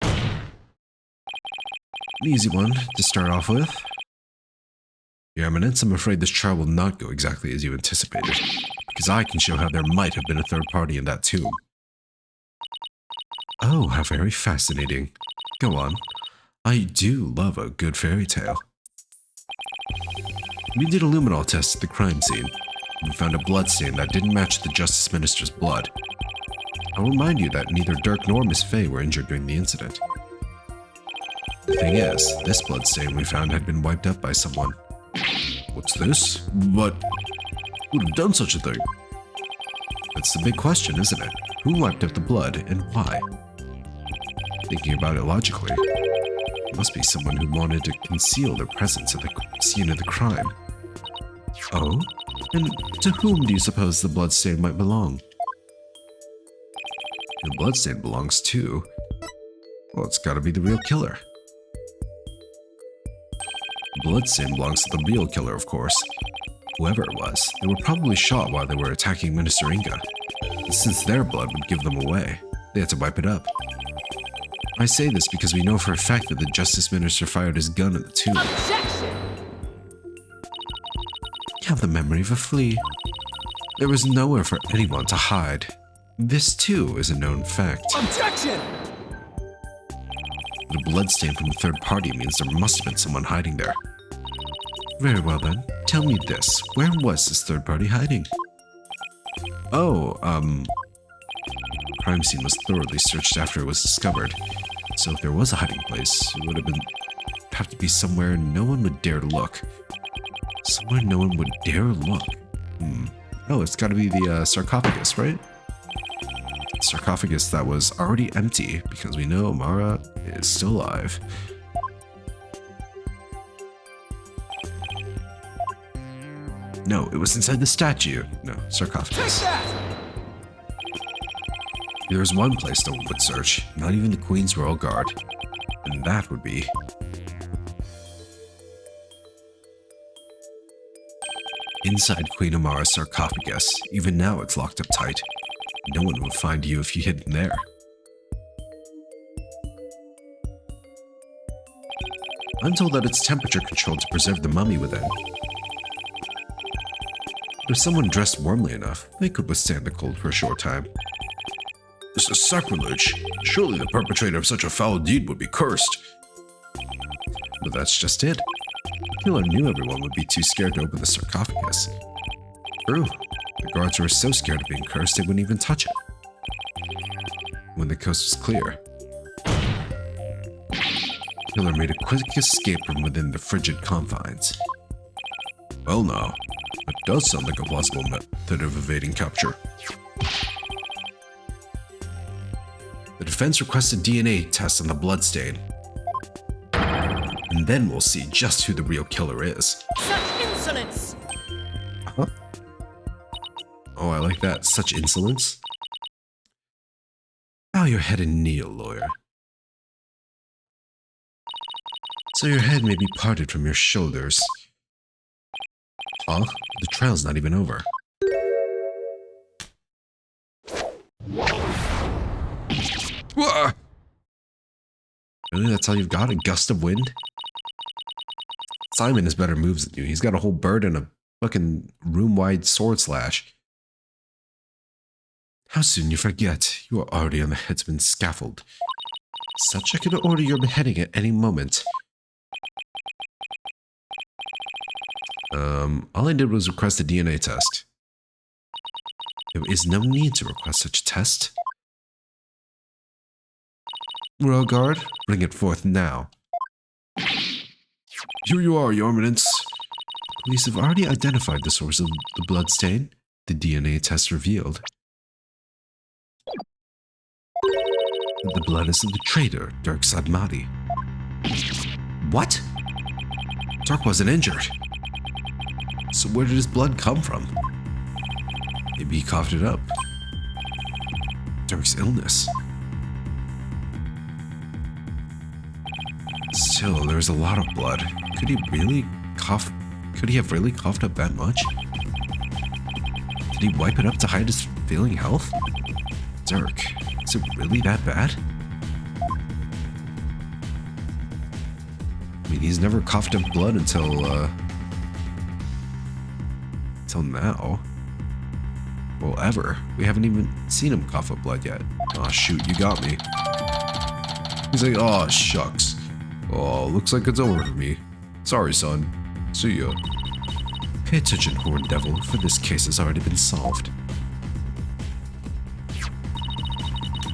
An easy one to start off with. Your Eminence, I'm afraid this trial will not go exactly as you anticipated, because I can show how there might have been a third party in that tomb. Oh, how very fascinating. Go on. I do love a good fairy tale. We did a luminol test at the crime scene, and found a bloodstain that didn't match the Justice Minister's blood. I'll remind you that neither Dirk nor Miss Fay were injured during the incident. The thing is, this bloodstain we found had been wiped up by someone. What's this? But would have done such a thing? That's the big question, isn't it? Who wiped up the blood and why? Thinking about it logically, it must be someone who wanted to conceal their presence at the scene of the crime. Oh? And to whom do you suppose the bloodstain might belong? The bloodstain belongs to... well, it's gotta be the real killer. The bloodstain belongs to the real killer, of course. Whoever it was, they were probably shot while they were attacking Minister Inga. And since their blood would give them away, they had to wipe it up. I say this because we know for a fact that the Justice Minister fired his gun at the tomb. Objection! You have the memory of a flea. There was nowhere for anyone to hide. This, too, is a known fact. Objection! The bloodstain from the third party means there must have been someone hiding there. Very well then, tell me this. Where was this third party hiding? Oh, the crime scene was thoroughly searched after it was discovered. So if there was a hiding place, it would have to be somewhere no one would dare to look. Somewhere no one would dare look. Oh, it's gotta be the sarcophagus, right? Sarcophagus that was already empty because we know Mara is still alive. No, it was inside the statue. No, Take sarcophagus. that! There's one place no one would search, not even the Queen's Royal Guard. And that would be... inside Queen Amara's sarcophagus. Even now it's locked up tight. No one would find you if you hid in there. I'm told that it's temperature controlled to preserve the mummy within. If someone dressed warmly enough, they could withstand the cold for a short time. This is sacrilege. Surely the perpetrator of such a foul deed would be cursed. But that's just it. The killer knew everyone would be too scared to open the sarcophagus. True. The guards were so scared of being cursed they wouldn't even touch it. When the coast was clear, the killer made a quick escape from within the frigid confines. Well now, that does sound like a plausible method of evading capture. The defense requested DNA tests on the bloodstain. And then we'll see just who the real killer is. Such insolence! Huh? Oh, I like that. Such insolence. Bow your head and kneel, lawyer. So your head may be parted from your shoulders. Huh? The trial's not even over. Wah! Really, that's all you've got? A gust of wind? Simon has better moves than you. He's got a whole bird and a fucking room-wide sword slash. How soon you forget. You are already on the headsman's scaffold. Such I can order your beheading at any moment. All I did was request a DNA test. There is no need to request such a test. Royal Guard, bring it forth now. Here you are, Your Eminence. Police have already identified the source of the bloodstain, the DNA test revealed. The blood is of the traitor, Dirk Sadmati. What? Dirk wasn't injured. So where did his blood come from? Maybe he coughed it up. Dirk's illness. Still, there's a lot of blood. Could he have really coughed up that much? Did he wipe it up to hide his failing health? Dirk, is it really that bad? I mean, he's never coughed up blood until now. Well, ever. We haven't even seen him cough up blood yet. Aw, shoot, you got me. He's like, aw, shucks. Oh, looks like it's over for me. Sorry, son. See ya. Pay attention, Horned Devil, for this case has already been solved.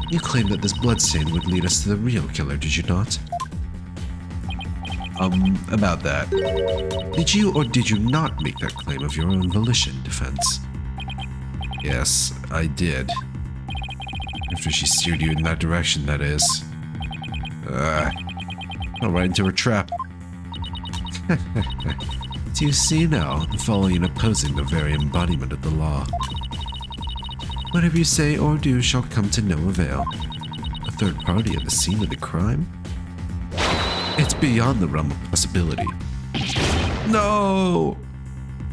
You claimed that this bloodstain would lead us to the real killer, did you not? About that. Did you or did you not make that claim of your own volition, Defense? Yes, I did. After she steered you in that direction, that is. Fell right into her trap. Do you see now, the following and opposing the very embodiment of the law? Whatever you say or do shall come to no avail. A third party at the scene of the crime? It's beyond the realm of possibility. No!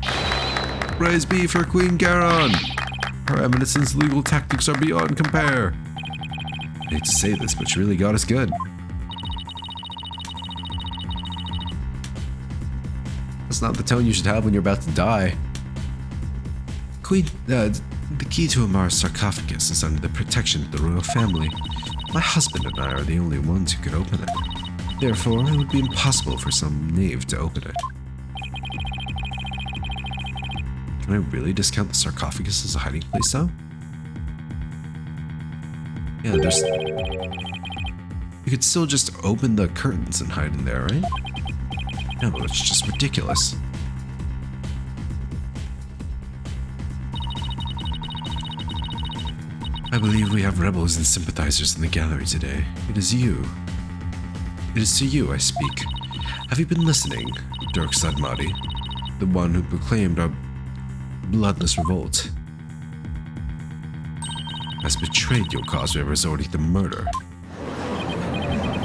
Praise be for Queen Garon! Her Eminence's legal tactics are beyond compare. I hate to say this, but she really got us good. That's not the tone you should have when you're about to die. Queen, the key to Amar's sarcophagus is under the protection of the royal family. My husband and I are the only ones who could open it. Therefore, it would be impossible for some knave to open it. Can I really discount the sarcophagus as a hiding place, though? Yeah, there's... You could still just open the curtains and hide in there, right? No, it's just ridiculous. I believe we have rebels and sympathizers in the gallery today. It is you. It is to you I speak. Have you been listening, Dirk Sadmati, the one who proclaimed our bloodless revolt? Has betrayed your cause by resorting to murder.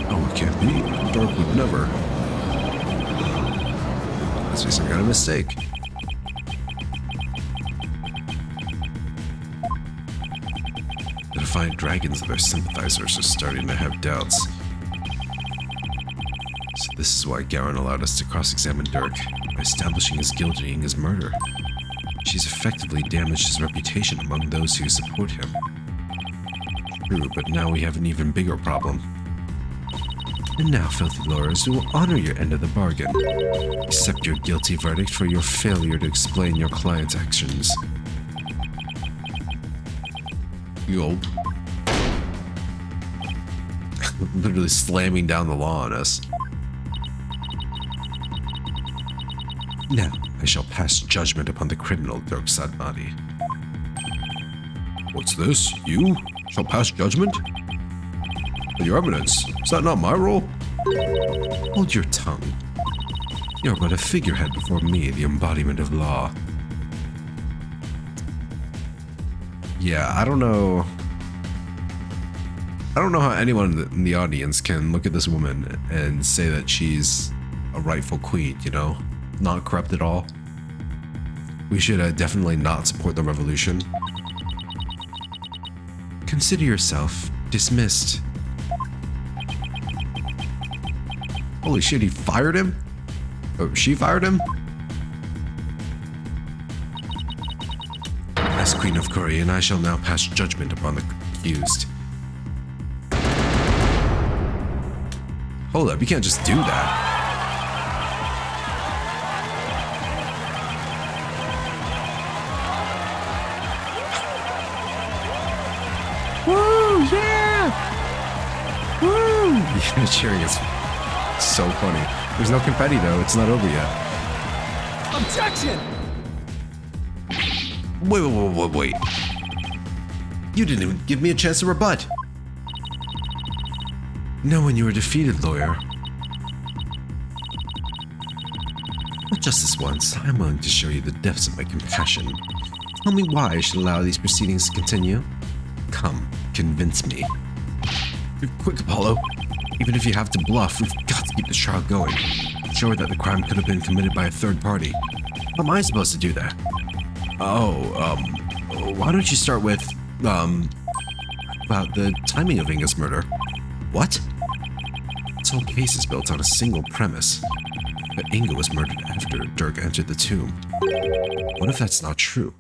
Oh, it can't be. Dirk would never. Must be some kind of mistake. The defiant dragons of their sympathizers are starting to have doubts. So this is why Garon allowed us to cross-examine Dirk, by establishing his guilt in his murder. She's effectively damaged his reputation among those who support him. True, but now we have an even bigger problem. And now, filthy lawyers, we will honor your end of the bargain. Accept your guilty verdict for your failure to explain your client's actions. Yo. Literally slamming down the law on us. Now, I shall pass judgment upon the criminal, Dirk Sadmati. What's this? You shall pass judgment? Your Eminence, is that not my role? Hold your tongue. You're but a figurehead before me, the embodiment of law. Yeah, I don't know how anyone in the audience can look at this woman and say that she's a rightful queen, you know? Not corrupt at all. We should definitely not support the revolution. Consider yourself dismissed. Holy shit, he fired him? Oh, she fired him? As Queen of Korean, I shall now pass judgment upon the accused. Hold up, you can't just do that. Woo, yeah! Woo! Yeah, cheering is so funny. There's no confetti though, it's not over yet. Objection! Wait. You didn't even give me a chance to rebut. Know when you were defeated, lawyer. But just this once, I'm willing to show you the depths of my compassion. Tell me why I should allow these proceedings to continue. Come, convince me. Quick, Apollo. Even if you have to bluff, we've got to keep this trial going. Show her that the crime could have been committed by a third party. How am I supposed to do that? Why don't you start with, about the timing of Inga's murder? What? This whole case is built on a single premise. That Inga was murdered after Dirk entered the tomb. What if that's not true?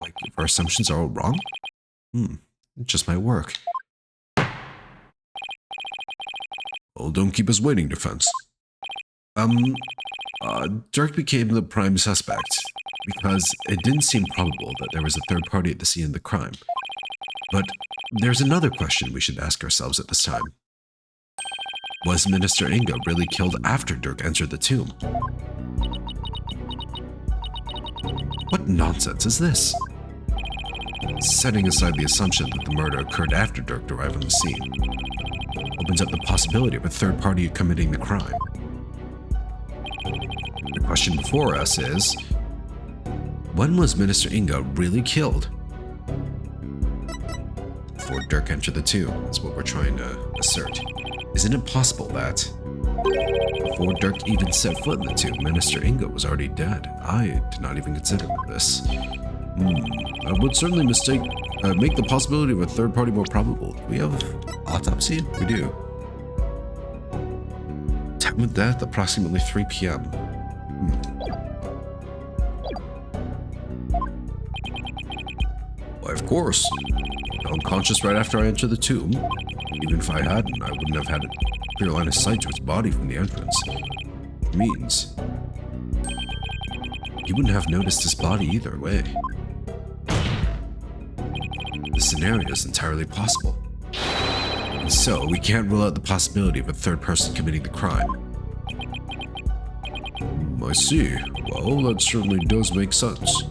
Like, if our assumptions are all wrong? It just might work. Well, don't keep us waiting, defense. Dirk became the prime suspect because it didn't seem probable that there was a third party at the scene of the crime. But there's another question we should ask ourselves at this time. Was Minister Inga really killed after Dirk entered the tomb? What nonsense is this? Setting aside the assumption that the murder occurred after Dirk arrived on the scene, opens up the possibility of a third party committing the crime. The question before us is, when was Minister Inga really killed? Before Dirk entered the tomb, is what we're trying to assert. Isn't it possible that before Dirk even set foot in the tomb, Minister Inga was already dead? I did not even consider this. I would certainly make the possibility of a third party more probable. We have autopsy? We do. Time of death, approximately 3 p.m. Why, of course. Unconscious right after I entered the tomb. Even if I hadn't, I wouldn't have had a clear line of sight to its body from the entrance. Which means you wouldn't have noticed his body either way. The scenario is entirely possible. So, we can't rule out the possibility of a third person committing the crime. I see. Well, that certainly does make sense.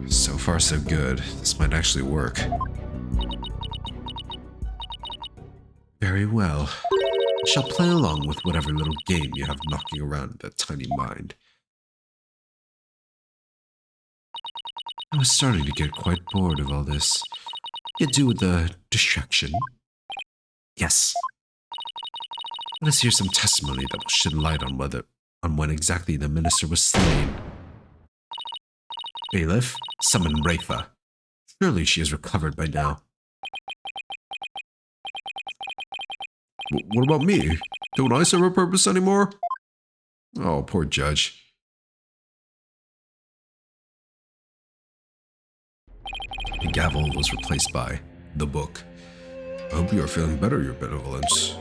So far, so good. This might actually work. Very well. I shall play along with whatever little game you have knocking around in that tiny mind. I was starting to get quite bored of all this. Could do with a distraction. Yes. Let us hear some testimony that will shed light on when exactly the minister was slain. Bailiff, summon Rafa. Surely she is recovered by now. What about me? Don't I serve a purpose anymore? Oh, poor judge. The gavel was replaced by the book. I hope you are feeling better, Your Benevolence.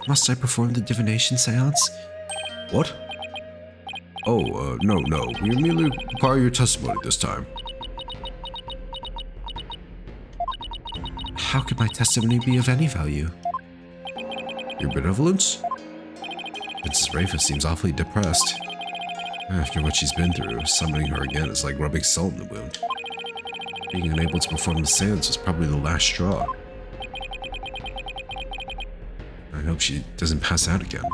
Must I perform the divination seance? What? Oh, no. We merely require your testimony this time. How could my testimony be of any value? Your Benevolence? Princess Rafa seems awfully depressed. After what she's been through, summoning her again is like rubbing salt in the wound. Being unable to perform the seance is probably the last straw. I hope she doesn't pass out again.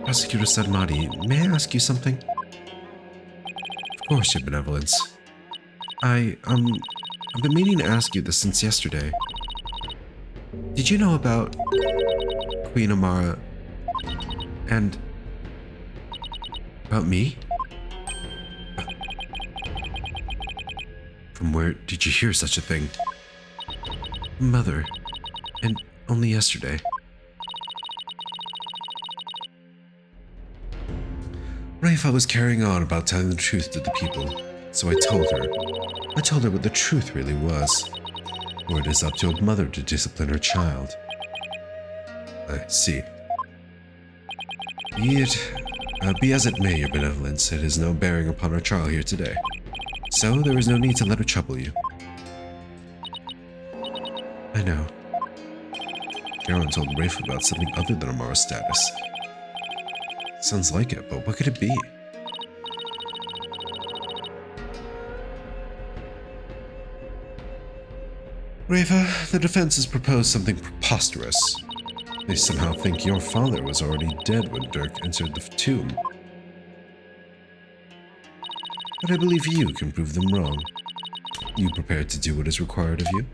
Prosecutor Sadmati, may I ask you something? Of course, Your Benevolence. I've been meaning to ask you this since yesterday. Did you know about Queen Amara and about me? From where did you hear such a thing? Mother, and only yesterday. Rafa was carrying on about telling the truth to the people, so I told her. I told her what the truth really was. Or it is up to a mother to discipline her child. I see. Be as it may, Your Benevolence, it has no bearing upon our trial here today. So there is no need to let her trouble you. I know. Karen told Rafe about something other than Amara's status. Sounds like it, but what could it be? Reva, the defense has proposed something preposterous. They somehow think your father was already dead when Dirk entered the tomb. But I believe you can prove them wrong. You prepared to do what is required of you?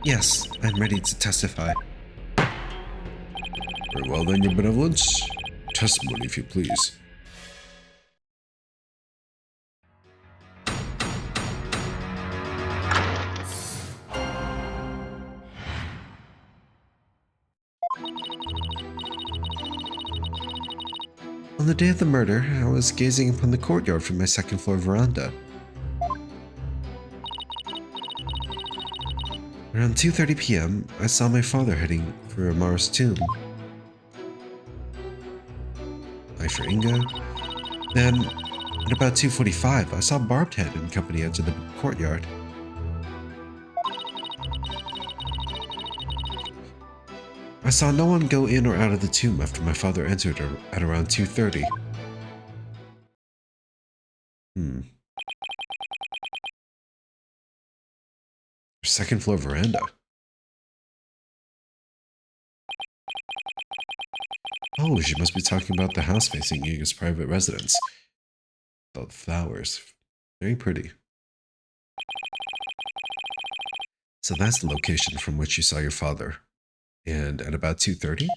Yes, I'm ready to testify. Very well then, Your Benevolence. Testimony, if you please. On the day of the murder, I was gazing upon the courtyard from my second-floor veranda. Around 2:30 p.m., I saw my father heading for Amara's tomb. I for Inga. Then, at about 2:45, I saw Barbed Head and company enter the courtyard. I saw no one go in or out of the tomb after my father entered at around 2:30. Second floor veranda. Oh, she must be talking about the house facing Iga's private residence. The flowers. Very pretty. So that's the location from which you saw your father. And at about 2:30?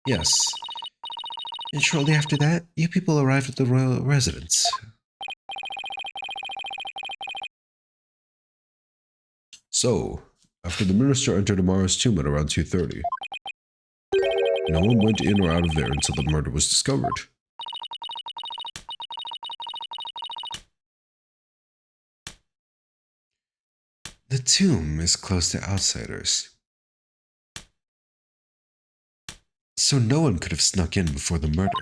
Yes. And shortly after that, you people arrived at the royal residence. So, after the minister entered Amara's tomb at around 2:30, no one went in or out of there until the murder was discovered. The tomb is closed to outsiders. So no one could have snuck in before the murder.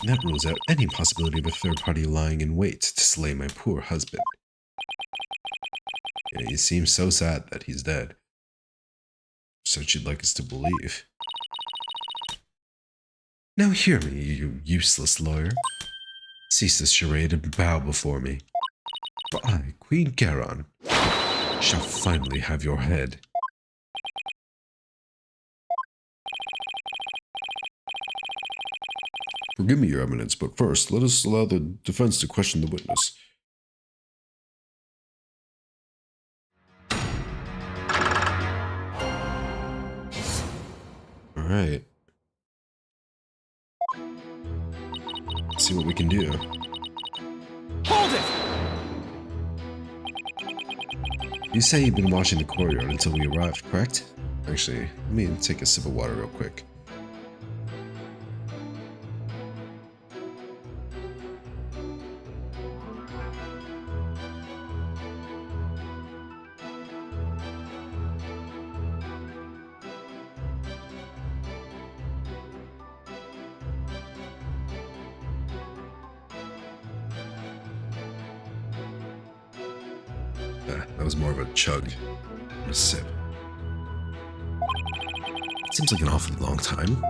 And that rules out any possibility of a third party lying in wait to slay my poor husband. Yeah, he seems so sad that he's dead. So she'd like us to believe. Now hear me, you useless lawyer. Cease this charade and bow before me. For I, Queen Garon, shall finally have your head. Forgive me, Your Eminence, but first, let us allow the defense to question the witness. Alright. Let's see what we can do. Hold it! You say you've been watching the courtyard until we arrived, correct? Actually, let me take a sip of water real quick. That was more of a chug than a sip. Seems like an awfully long time.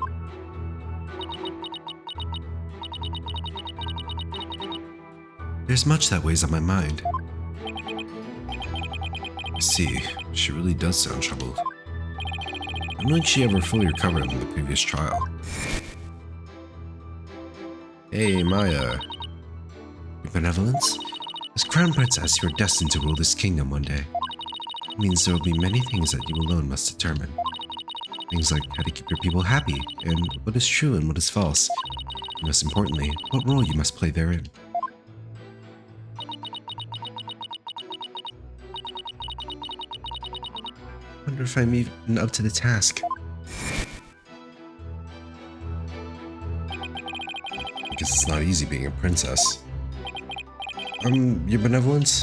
There's much that weighs on my mind. I see, she really does sound troubled. I don't think she ever fully recovered in the previous trial. Hey, Maya. Your benevolence? As Crown Princess, you are destined to rule this kingdom one day. It means there will be many things that you alone must determine. Things like how to keep your people happy, and what is true and what is false. And most importantly, what role you must play therein. I wonder if I'm even up to the task. Because it's not easy being a princess. Your benevolence?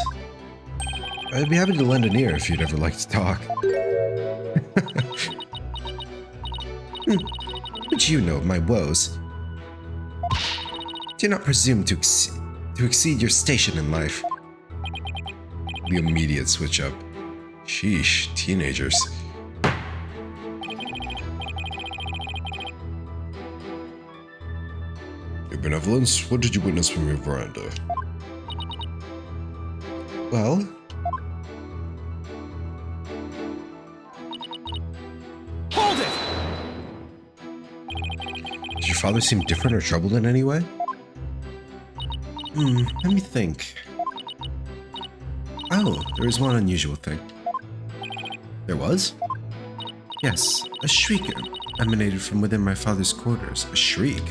I'd be happy to lend an ear if you'd ever like to talk. But you know of my woes. Do not presume to to exceed your station in life. The immediate switch up. Sheesh, teenagers. Your benevolence, what did you witness from your veranda? Well, Hold it! did your father seem different or troubled in any way? Let me think. Oh, there is one unusual thing. There was? Yes, a shriek emanated from within my father's quarters. A shriek?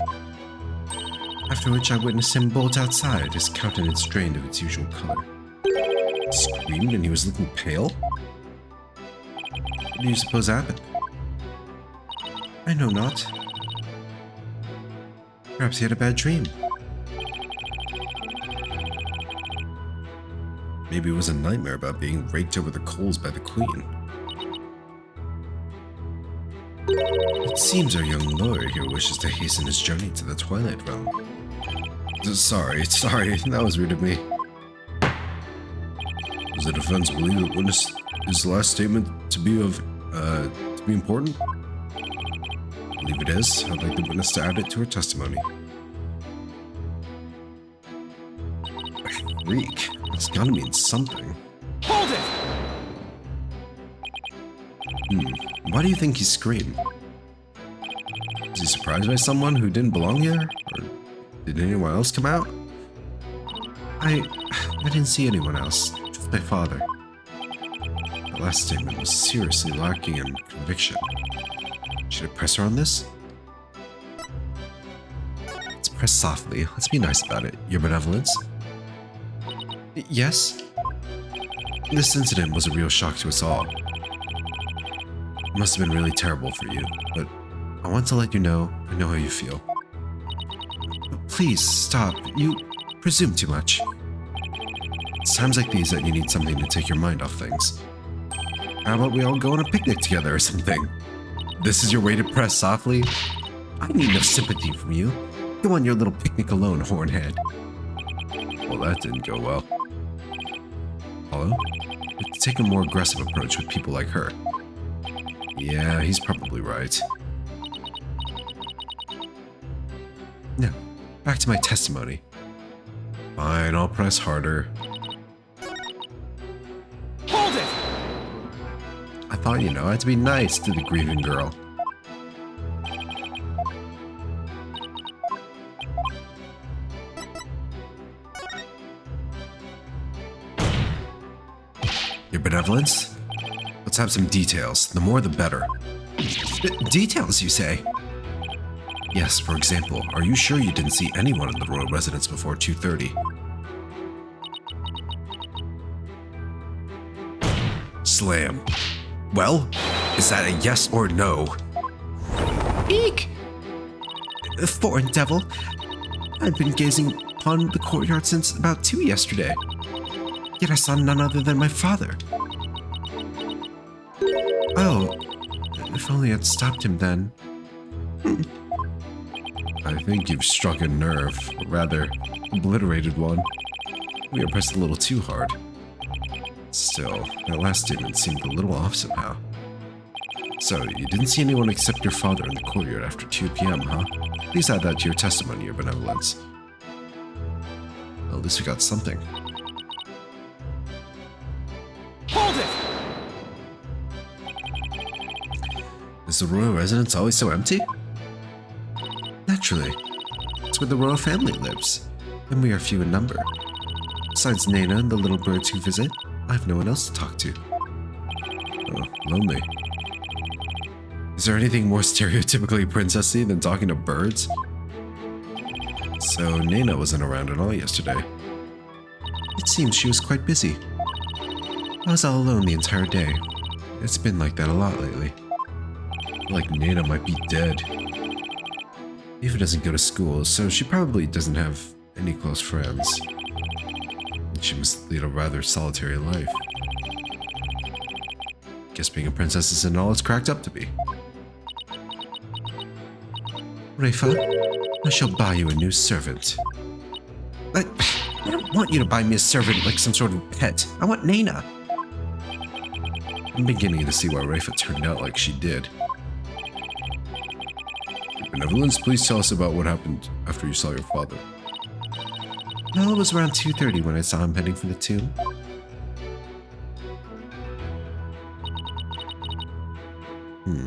After which I witnessed him bolt outside, his countenance drained of its usual color. He screamed and he was looking pale? What do you suppose happened? I know not. Perhaps he had a bad dream. Maybe it was a nightmare about being raked over the coals by the queen. It seems our young lawyer here wishes to hasten his journey to the Twilight Realm. Sorry, that was rude of me. Does the defense believe that witness his last statement to be important? I believe it is. I'd like the witness to add it to her testimony. A shriek? It's gotta mean something. Hold it! Why do you think he screamed? Was he surprised by someone who didn't belong here? Or did anyone else come out? I didn't see anyone else. Just my father. The last statement was seriously lacking in conviction. Should I press her on this? Let's press softly. Let's be nice about it. Your benevolence? Yes? This incident was a real shock to us all. It must have been really terrible for you, but I want to let you know I know how you feel. Please stop. You presume too much. It's times like these that you need something to take your mind off things. How about we all go on a picnic together or something? This is your way to press softly? I need no sympathy from you. Go on your little picnic alone, hornhead. Well, that didn't go well. Hello? Let's take a more aggressive approach with people like her. Yeah, he's probably right. Now, back to my testimony. Fine, I'll press harder. Hold it! I thought, I had to be nice to the grieving girl. Your benevolence? Let's have some details. The more the better. Details, you say? Yes, for example, are you sure you didn't see anyone in the royal residence before 2:30? Slam. Well, is that a yes or no? Eek! Foreign devil. I've been gazing upon the courtyard since about 2 yesterday. Yet I saw none other than my father. Oh, if only I'd stopped him then. I think you've struck a nerve, or rather, obliterated one. We are pressed a little too hard. Still, that last statement seemed a little off somehow. So, you didn't see anyone except your father in the courtyard after 2 p.m., huh? Please add that to your testimony, your benevolence. Well, at least we got something. Hold it! Is the royal residence always so empty? Naturally. It's where the royal family lives, and we are few in number. Besides Nana and the little birds who visit, I have no one else to talk to. Oh, lonely. Is there anything more stereotypically princessy than talking to birds? So Nana wasn't around at all yesterday. It seems she was quite busy. I was all alone the entire day. It's been like that a lot lately. Like Nana might be dead. Eva doesn't go to school, so she probably doesn't have any close friends. And she must lead a rather solitary life. Guess being a princess isn't all it's cracked up to be. Rafa, I shall buy you a new servant. I don't want you to buy me a servant like some sort of pet. I want Nana. I'm beginning to see why Rafa turned out like she did. Benevolence, please tell us about what happened after you saw your father. Well, it was around 2:30 when I saw him heading for the tomb.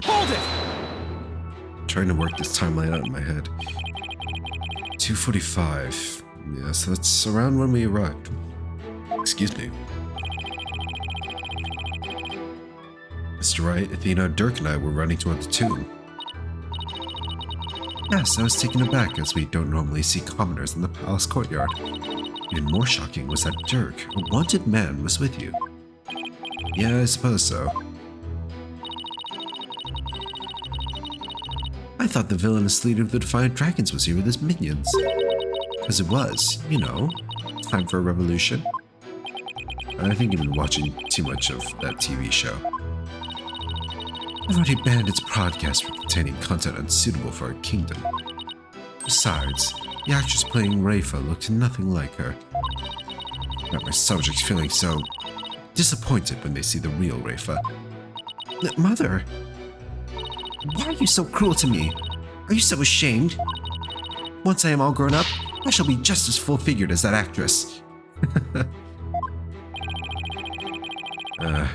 Hold it! Trying to work this timeline out in my head. 2:45. Yes, that's around when we arrived. Excuse me. Mr. Wright, Athena, Dirk, and I were running toward the tomb. Yes, I was taken aback as we don't normally see commoners in the palace courtyard. Even more shocking was that Dirk, a wanted man, was with you. Yeah, I suppose so. I thought the villainous leader of the Defiant Dragons was here with his minions. Because it was, you know, time for a revolution. I think you've been watching too much of that TV show. I've already banned its broadcast for containing content unsuitable for our kingdom. Besides, the actress playing Rafa looked nothing like her. Got my subjects feeling so disappointed when they see the real Rafa. Mother! Why are you so cruel to me? Are you so ashamed? Once I am all grown up, I shall be just as full-figured as that actress.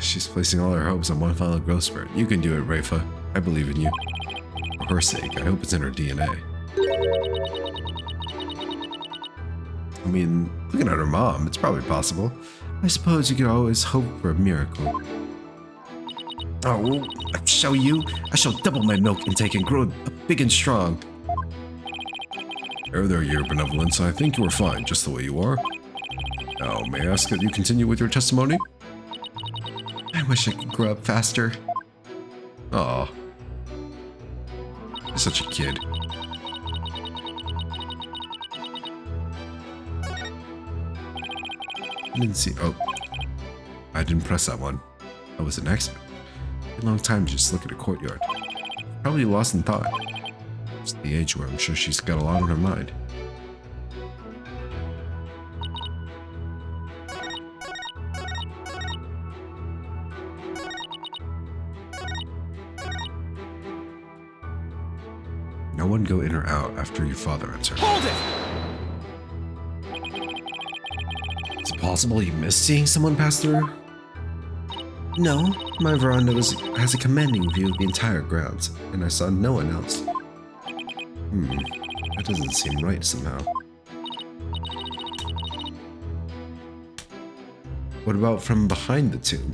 She's placing all her hopes on one final growth spurt. You can do it, Rafa. I believe in you. For her sake, I hope it's in her DNA. I mean, looking at her mom, it's probably possible. I suppose you could always hope for a miracle. Oh, I'll show you. I shall double my milk intake and grow big and strong. There, Your Benevolence. I think you are fine, just the way you are. Now, may I ask that you continue with your testimony? I wish I could grow up faster. Aw. You're such a kid. I didn't see. Oh. I didn't press that one. That was an accident. A long time to just look at a courtyard. Probably lost in thought. It's the age where I'm sure she's got a lot on her mind. No one go in or out after your father enters. Hold it! Is it possible you missed seeing someone pass through? No, my veranda has a commanding view of the entire grounds, and I saw no one else. That doesn't seem right somehow. What about from behind the tomb?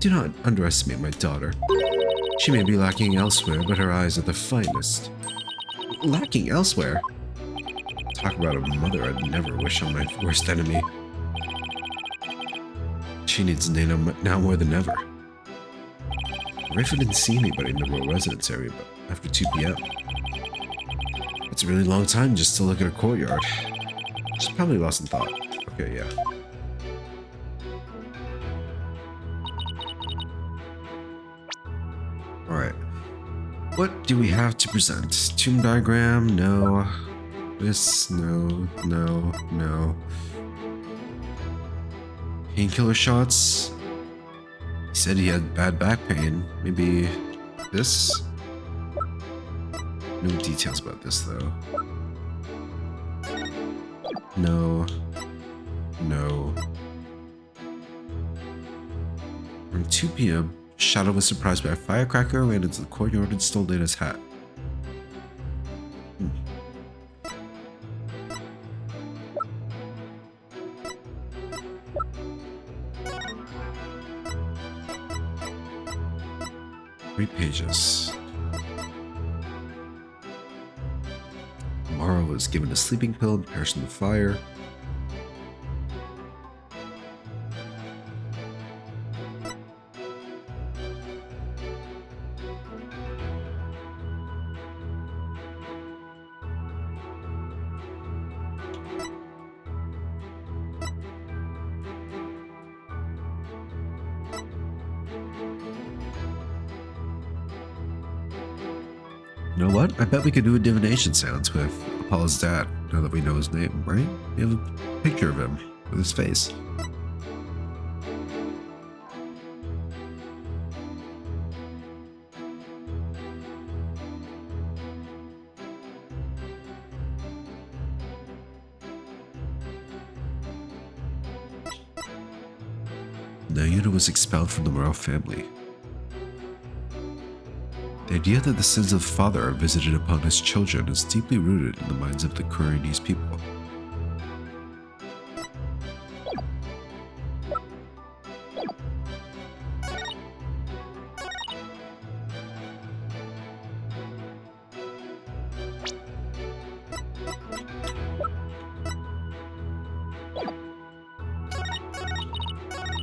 Do not underestimate my daughter. She may be lacking elsewhere, but her eyes are the finest. Lacking elsewhere? Talk about a mother I'd never wish on my worst enemy. She needs Nana now more than ever. Rafa didn't see anybody in the royal residence area but after 2 p.m. It's a really long time just to look at a courtyard. She's probably lost in thought. Okay, yeah. Alright. What do we have to present? Tomb diagram? No. This? No. No. No. Painkiller shots? He said he had bad back pain. Maybe this? No details about this though. No. No. Around 2 p.m., Shadow was surprised by a firecracker, ran into the courtyard and stole Dana's hat. 3 pages. Mara was given a sleeping pill and perished in the fire. You know what? I bet we could do a divination seance with a Paul's dad, now that we know his name, right? We have a picture of him with his face. Nayuta was expelled from the royal family. The idea that the sins of the father are visited upon his children is deeply rooted in the minds of the Kurinese people.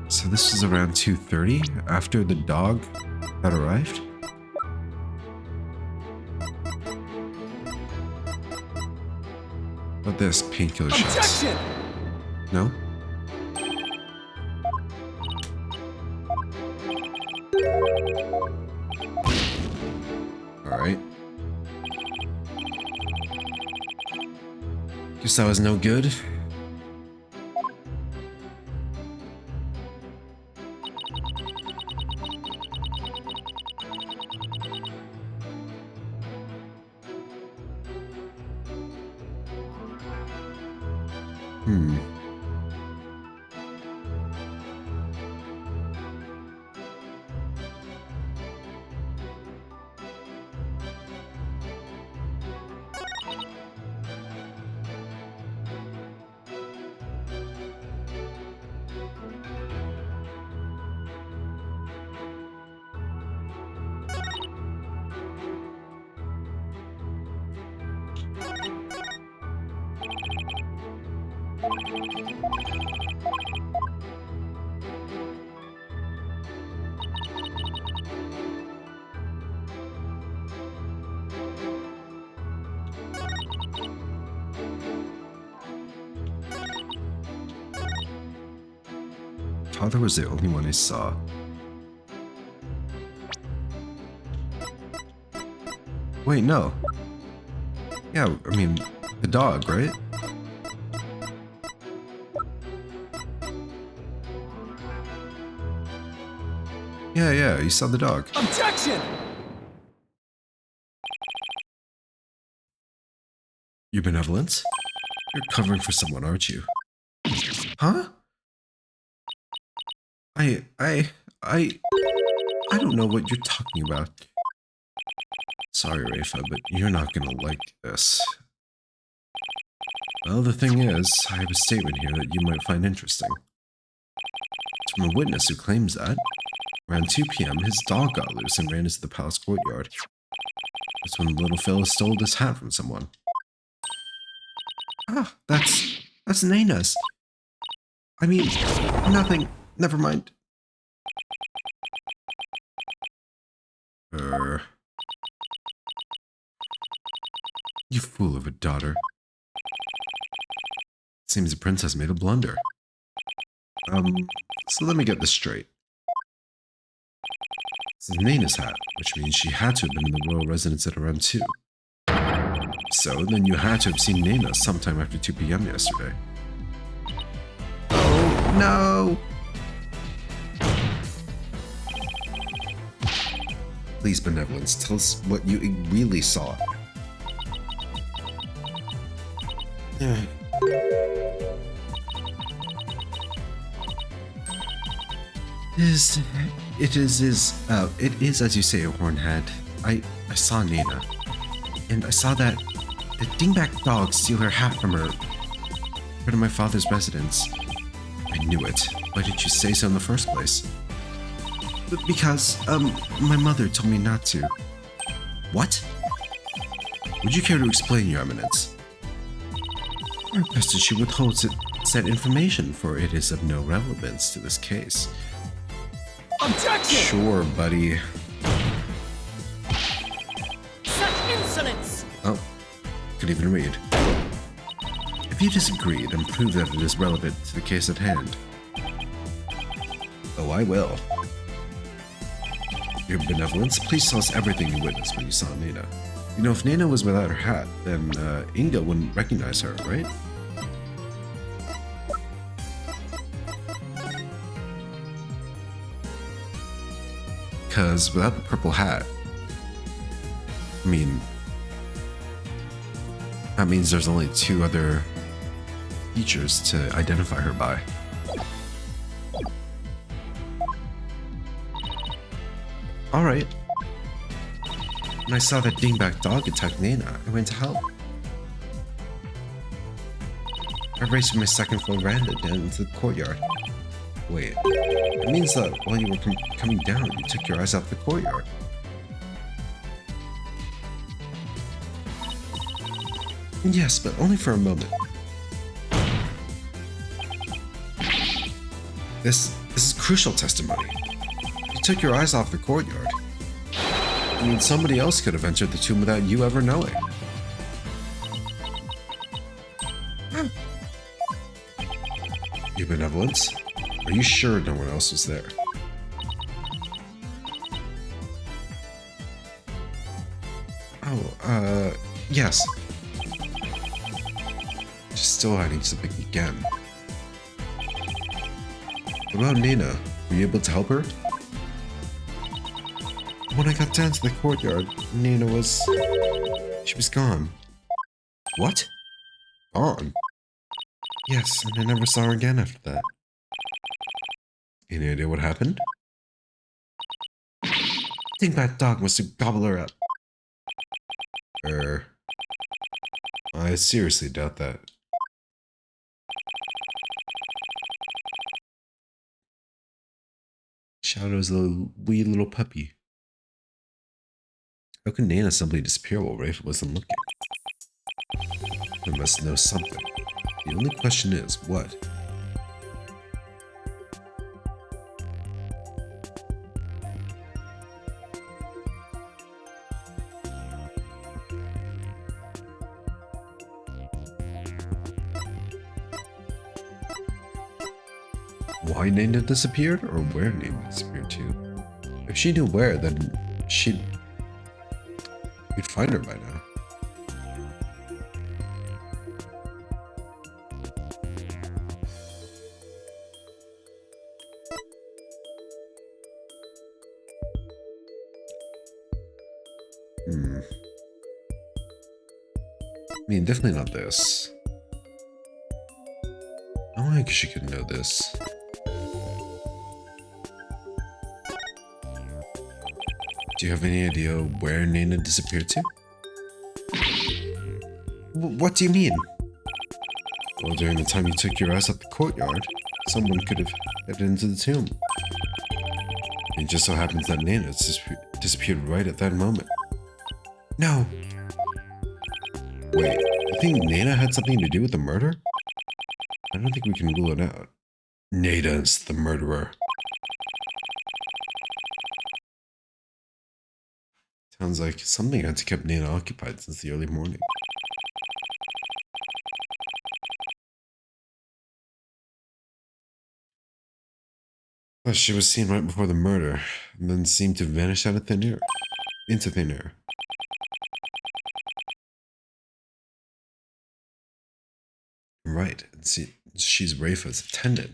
So this was around 2:30 after the dog had arrived? What this painkiller shots? Objection! No? Alright. Guess that was no good. Father was the only one I saw. Wait, no. Yeah, I mean, the dog, right? Yeah, you saw the dog. Objection! Your benevolence? You're covering for someone, aren't you? Huh? I don't know what you're talking about. Sorry, Rafa, but you're not gonna like this. Well, the thing is, I have a statement here that you might find interesting. It's from a witness who claims that, around 2 p.m., his dog got loose and ran into the palace courtyard. That's when the little fella stole this hat from someone. Ah, that's Nana's. I mean, nothing. Never mind. You fool of a daughter. Seems the princess made a blunder. So let me get this straight. This is Nana's hat, which means she had to have been in the royal residence at around 2. So then you had to have seen Nana sometime after 2 p.m. yesterday. Oh, no! Please, benevolence, tell us what you really saw. It is as you say, a horn head. I saw Nana, and I saw that the dingbat dog steal her hat from her, in front of my father's residence. I knew it. Why did you say so in the first place? Because, my mother told me not to. What? Would you care to explain, Your Eminence? I requested she withholds said information, for it is of no relevance to this case. Objection! Sure, buddy. Such insolence! Oh, could even read. If you disagree, then prove that it is relevant to the case at hand. Oh, I will. Your benevolence, please tell us everything you witnessed when you saw Nina. You know, if Nana was without her hat, then Inga wouldn't recognize her, right? Because without the purple hat, I mean, that means there's only 2 other features to identify her by. Alright. When I saw that dingbat dog attack Nana, I went to help. I raced from my second floor veranda down into the courtyard. Wait, it means that while you were coming down, you took your eyes off the courtyard. Yes, but only for a moment. This is crucial testimony. You took your eyes off the courtyard. I mean, somebody else could have entered the tomb without you ever knowing. Your benevolence? Are you sure no one else was there? Oh, yes. She's still hiding something again. What about Nana? Were you able to help her? When I got down to the courtyard, Nana was... she was gone. What? Gone? Yes, and I never saw her again after that. Any idea what happened? Dingbat dog must have gobbled her up. I seriously doubt that. Shadow's a wee little puppy. How could Nana simply disappear while Wright wasn't looking? They must know something. The only question is, what? Why Nana disappeared, or where Nana disappeared to? If she knew where, then we'd find her by now. I mean, definitely not this. I don't think she could know this. Do you have any idea where Nana disappeared to? What do you mean? Well, during the time you took your eyes up the courtyard, someone could have headed into the tomb. It just so happens that Nana disappeared right at that moment. No! Wait, you think Nana had something to do with the murder? I don't think we can rule it out. Nana's the murderer. Sounds like something had to keep Nana occupied since the early morning. Plus, she was seen right before the murder, and then seemed to vanish out of thin air. Into thin air. Right, and see, she's Rafa's attendant.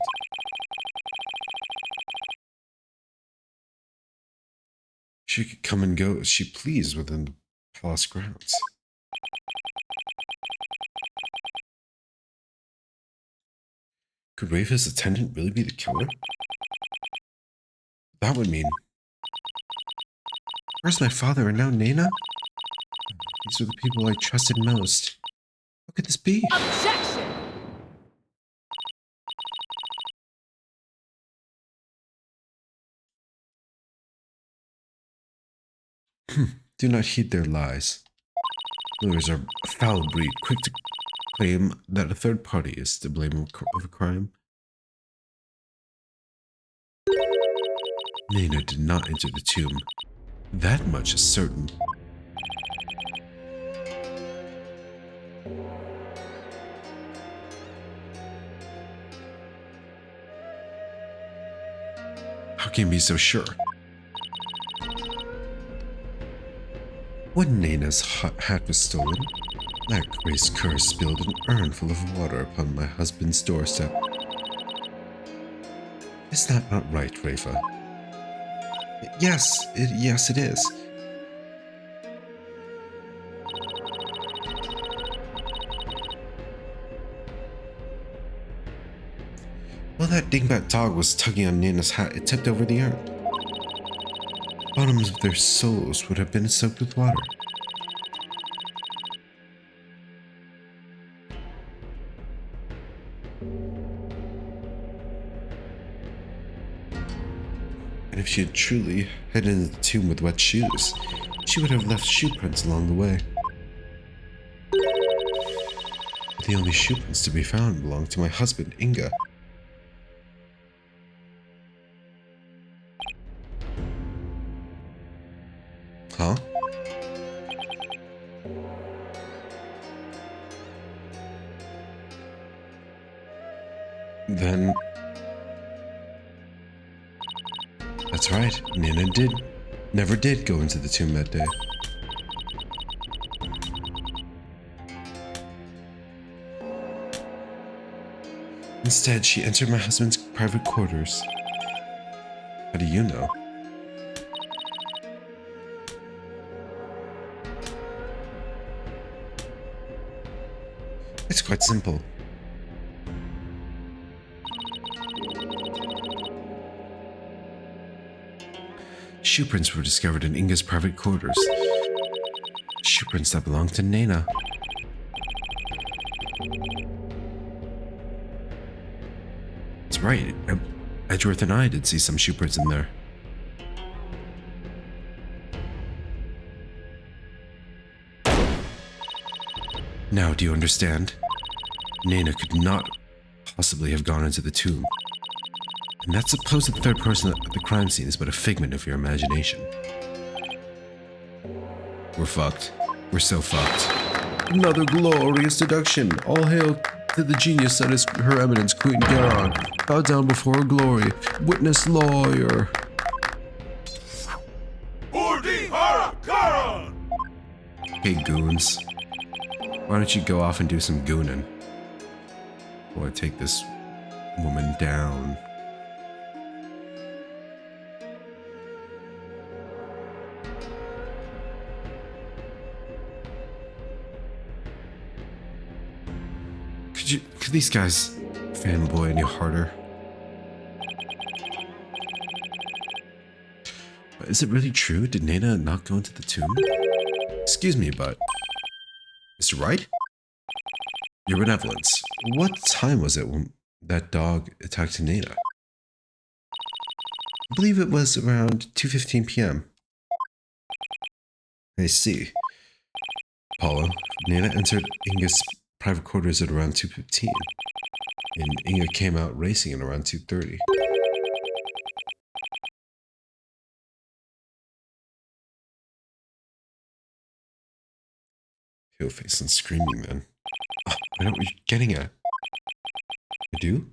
She could come and go as she pleased within the palace grounds. Could Rafa's attendant really be the killer? That would mean... Where's my father and now Nana? These were the people I trusted most. How could this be? Objection! Do not heed their lies. Lawyers are a foul breed, quick to claim that a third party is to blame of a crime. Nana did not enter the tomb. That much is certain. How can you be so sure? When Nana's hat was stolen, that Grace curse spilled an urn full of water upon my husband's doorstep. Is that not right, Rafa? Yes, it is. While that dingbat dog was tugging on Nana's hat, it tipped over the urn. The bottoms of their souls would have been soaked with water. And if she had truly headed into the tomb with wet shoes, she would have left shoe prints along the way. But the only shoe prints to be found belonged to my husband, Inga. Huh? Then... That's right, Nana never did go into the tomb that day. Instead, she entered my husband's private quarters. How do you know? It's quite simple. Shoe prints were discovered in Inga's private quarters. Shoe prints that belonged to Nana. That's right. Edgeworth and I did see some shoe prints in there. Now, do you understand? Nana could not possibly have gone into the tomb. And that supposed third person at the crime scene is but a figment of your imagination. We're fucked. We're so fucked. Another glorious deduction. All hail to the genius that is Her Eminence Queen Garon. Bow down before her glory. Witness lawyer. Hey goons. Why don't you go off and do some gooning? While I take this woman down. Could these guys fanboy any harder? Is it really true? Did Nana not go into the tomb? Excuse me, but... Mr. Wright? Your benevolence. What time was it when that dog attacked Nana? I believe it was around 2:15 p.m. I see. Apollo, Nana entered Inga's private quarters at around 2:15, and Inga came out racing at around 2:30. Pale face and screaming then. Oh, I know what you're getting at. I do?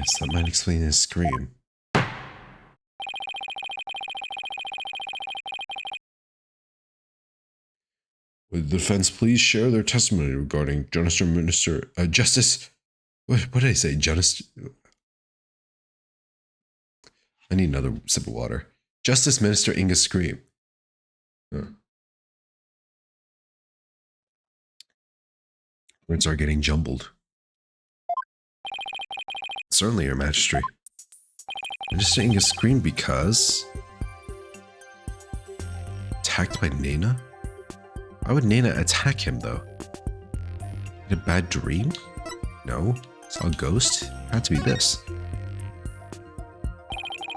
Yes, that might explain his scream. Would the defense please share their testimony regarding Justice... What did I say? I need another sip of water. Justice Minister Inga's scream. Huh. Words are getting jumbled. Certainly, Your Majesty. Minister Inga screamed because... Attacked by Nana? Why would Nana attack him, though? Had a bad dream? No. Saw a ghost? Had to be this.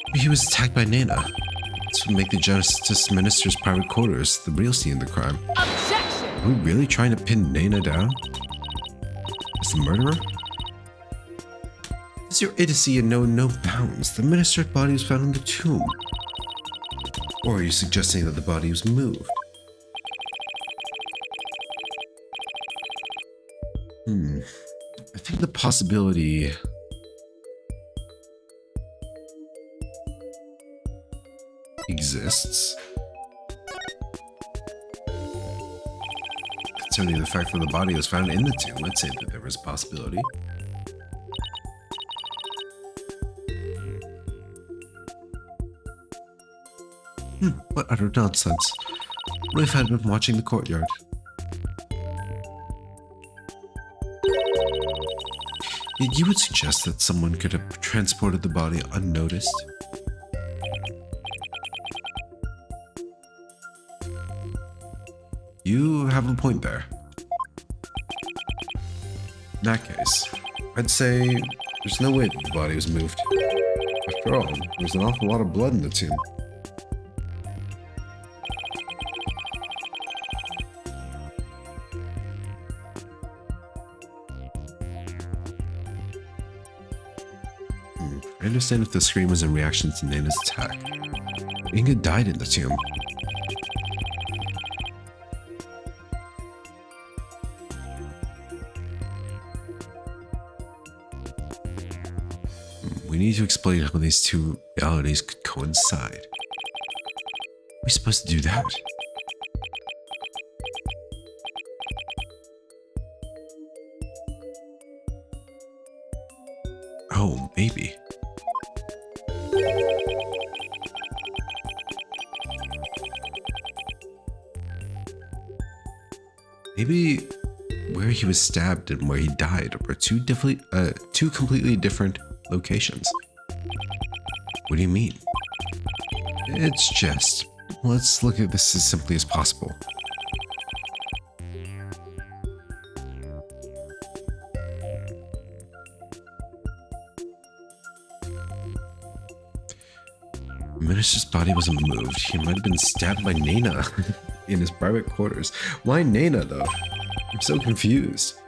Maybe he was attacked by Nana. This would make the Justice Minister's private quarters the real scene of the crime. Objection! Are we really trying to pin Nana down? As the murderer? Does your idiocy know no bounds? The minister's body was found in the tomb. Or are you suggesting that the body was moved? I think the possibility... exists. Tony, the fact that the body was found in the tomb, I'd say that there was a possibility. What utter nonsense. Rafe had been watching the courtyard. You would suggest that someone could have transported the body unnoticed? You have a point there. In that case, I'd say there's no way that the body was moved. After all, there's an awful lot of blood in the tomb. I understand if the scream was in reaction to Naina's attack. Inga died in the tomb. We need to explain how these two realities could coincide. Are we supposed to do that? Oh, maybe. Maybe where he was stabbed and where he died were two completely different locations. What do you mean? It's just, let's look at this as simply as possible. Minister's body wasn't moved. He might have been stabbed by Naina in his private quarters. Why Naina, though? I'm so confused.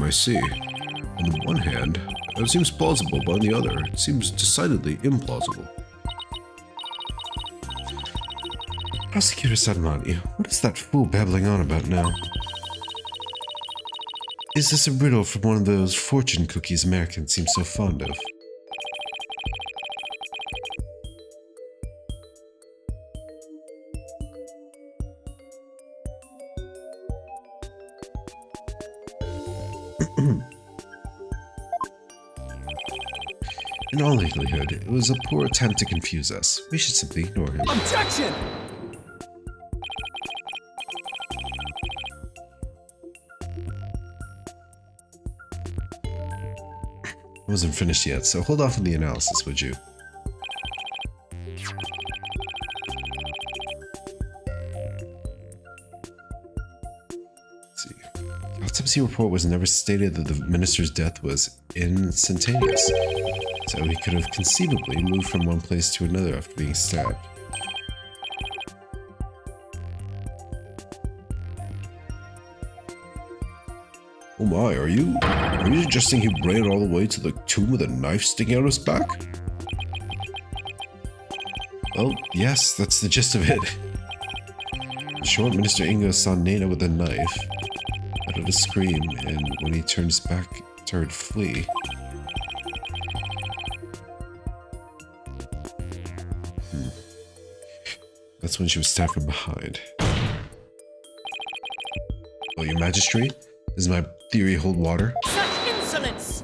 I see. On the one hand, it seems plausible, but on the other, it seems decidedly implausible. Prosecutor Sadamani, what is that fool babbling on about now? Is this a riddle from one of those fortune cookies Americans seem so fond of? In all likelihood, it was a poor attempt to confuse us. We should simply ignore him. Objection! I wasn't finished yet, so hold off on the analysis, would you? Let's see. The autopsy report was never stated that the minister's death was instantaneous, so he could have conceivably moved from one place to another after being stabbed. Oh my, are you suggesting he ran all the way to the tomb with a knife sticking out of his back? Well, yes, that's the gist of it. In short, Minister Inga saw Naina with a knife, uttered a scream, and when he turned his back to her to flee, that's when she was stabbed from behind. Oh, your Majesty? Does my theory hold water? Such insolence!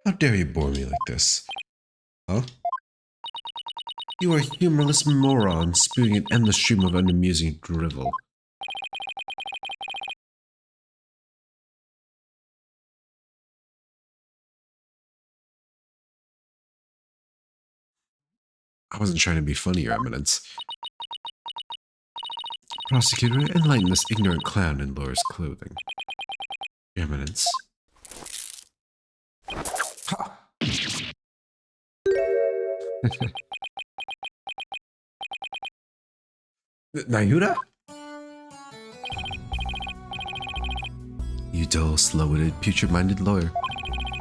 How dare you bore me like this? Huh? You are a humorless moron spewing an endless stream of unamusing drivel. I wasn't trying to be funny, Your Eminence. Prosecutor, enlighten this ignorant clown in Laura's clothing. Your Eminence. Nayuda? You dull, slow-witted, putrid-minded lawyer.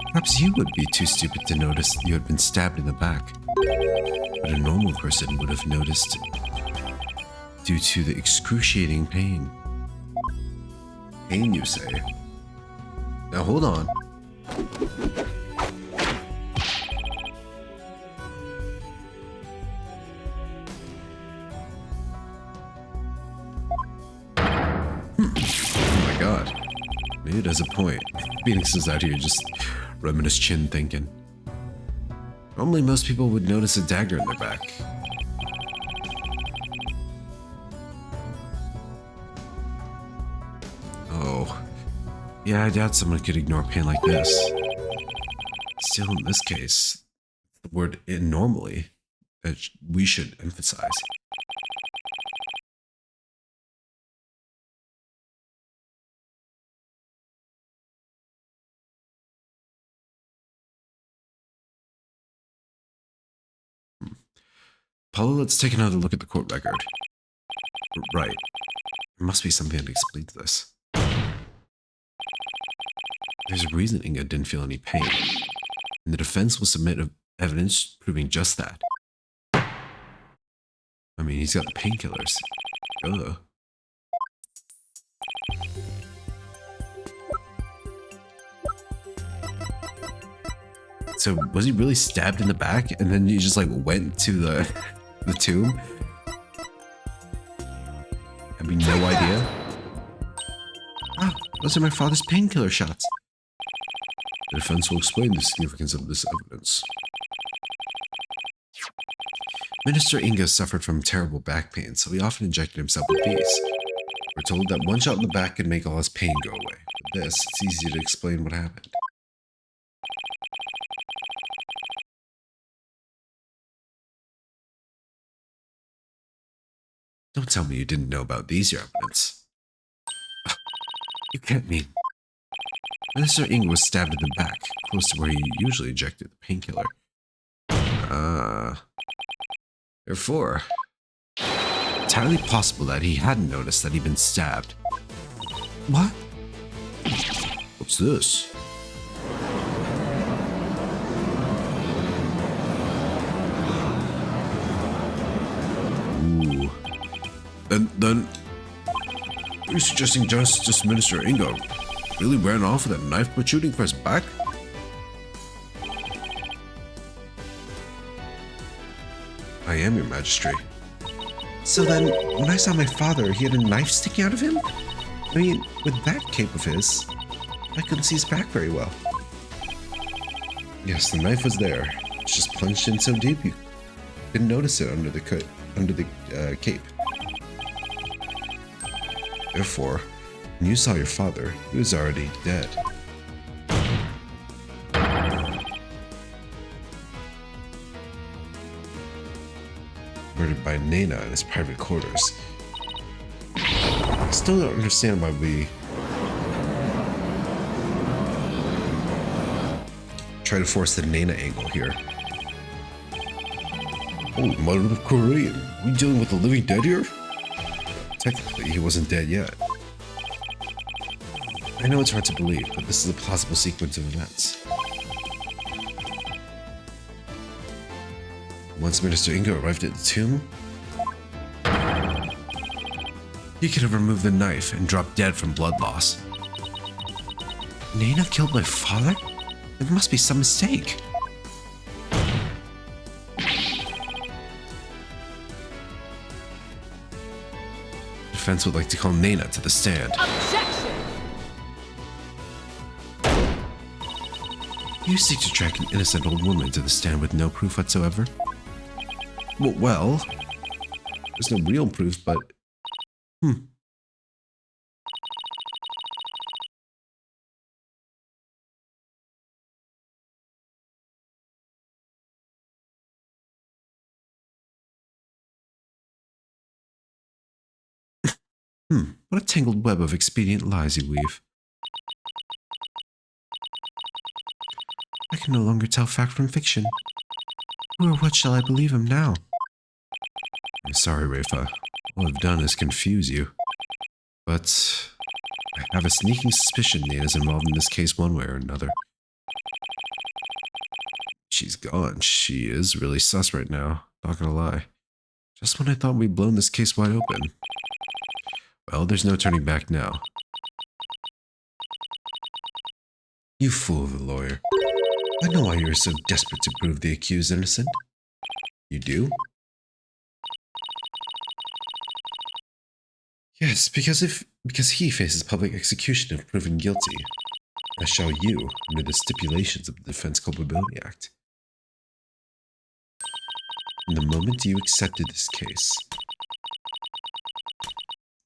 Perhaps you would be too stupid to notice you had been stabbed in the back. But a normal person would have noticed due to the excruciating pain. Pain, you say? Now hold on. Oh my god. Maybe it has a point. Phoenix is out here just rubbing his chin thinking. Normally most people would notice a dagger in their back. Oh. Yeah, I doubt someone could ignore pain like this. Still, in this case, the word normally that we should emphasize. Paula, let's take another look at the court record. Right. There must be something that explains this. There's a reason Inga didn't feel any pain, and the defense will submit evidence proving just that. I mean, he's got the painkillers. Ugh. So, was he really stabbed in the back, and then he just like went to the tomb? I mean, no idea. Ah, those are my father's painkiller shots. The defense will explain the significance of this evidence. Minister Inga suffered from terrible back pain, so he often injected himself with these. We're told that one shot in the back could make all his pain go away. With this, it's easy to explain what happened. Don't tell me you didn't know about these, your evidence. You can't mean. Minister Inga was stabbed in the back, close to where he usually injected the painkiller. Therefore, it's entirely possible that he hadn't noticed that he'd been stabbed. What? What's this? Ooh. Then, are you suggesting Justice Minister Inga really ran off with a knife protruding from his back? I am your magistrate. So then, when I saw my father, he had a knife sticking out of him? I mean, with that cape of his, I couldn't see his back very well. Yes, the knife was there. It's just plunged in so deep you didn't notice it under the cape. Therefore, when you saw your father, he was already dead. Murdered by Nena in his private quarters. I still don't understand why we try to force the Nena angle here. Oh, Mother of Korean, are we dealing with a living dead here? Technically, he wasn't dead yet. I know it's hard to believe, but this is a plausible sequence of events. Once Minister Inga arrived at the tomb, he could have removed the knife and dropped dead from blood loss. Nena killed my father? There must be some mistake. The defense would like to call Nena to the stand. Objection! You seek to track an innocent old woman to the stand with no proof whatsoever? Well, there's no real proof, but... What a tangled web of expedient lies you weave. I can no longer tell fact from fiction. Who or what shall I believe him now? I'm sorry, Rafa. All I've done is confuse you. But I have a sneaking suspicion Nina's involved in this case one way or another. She's gone. She is really sus right now. Not gonna lie. Just when I thought we'd blown this case wide open. Well, there's no turning back now. You fool of a lawyer. I know why you're so desperate to prove the accused innocent. You do? Yes, because he faces public execution if proven guilty, as shall you, under the stipulations of the Defense Culpability Act. And the moment you accepted this case,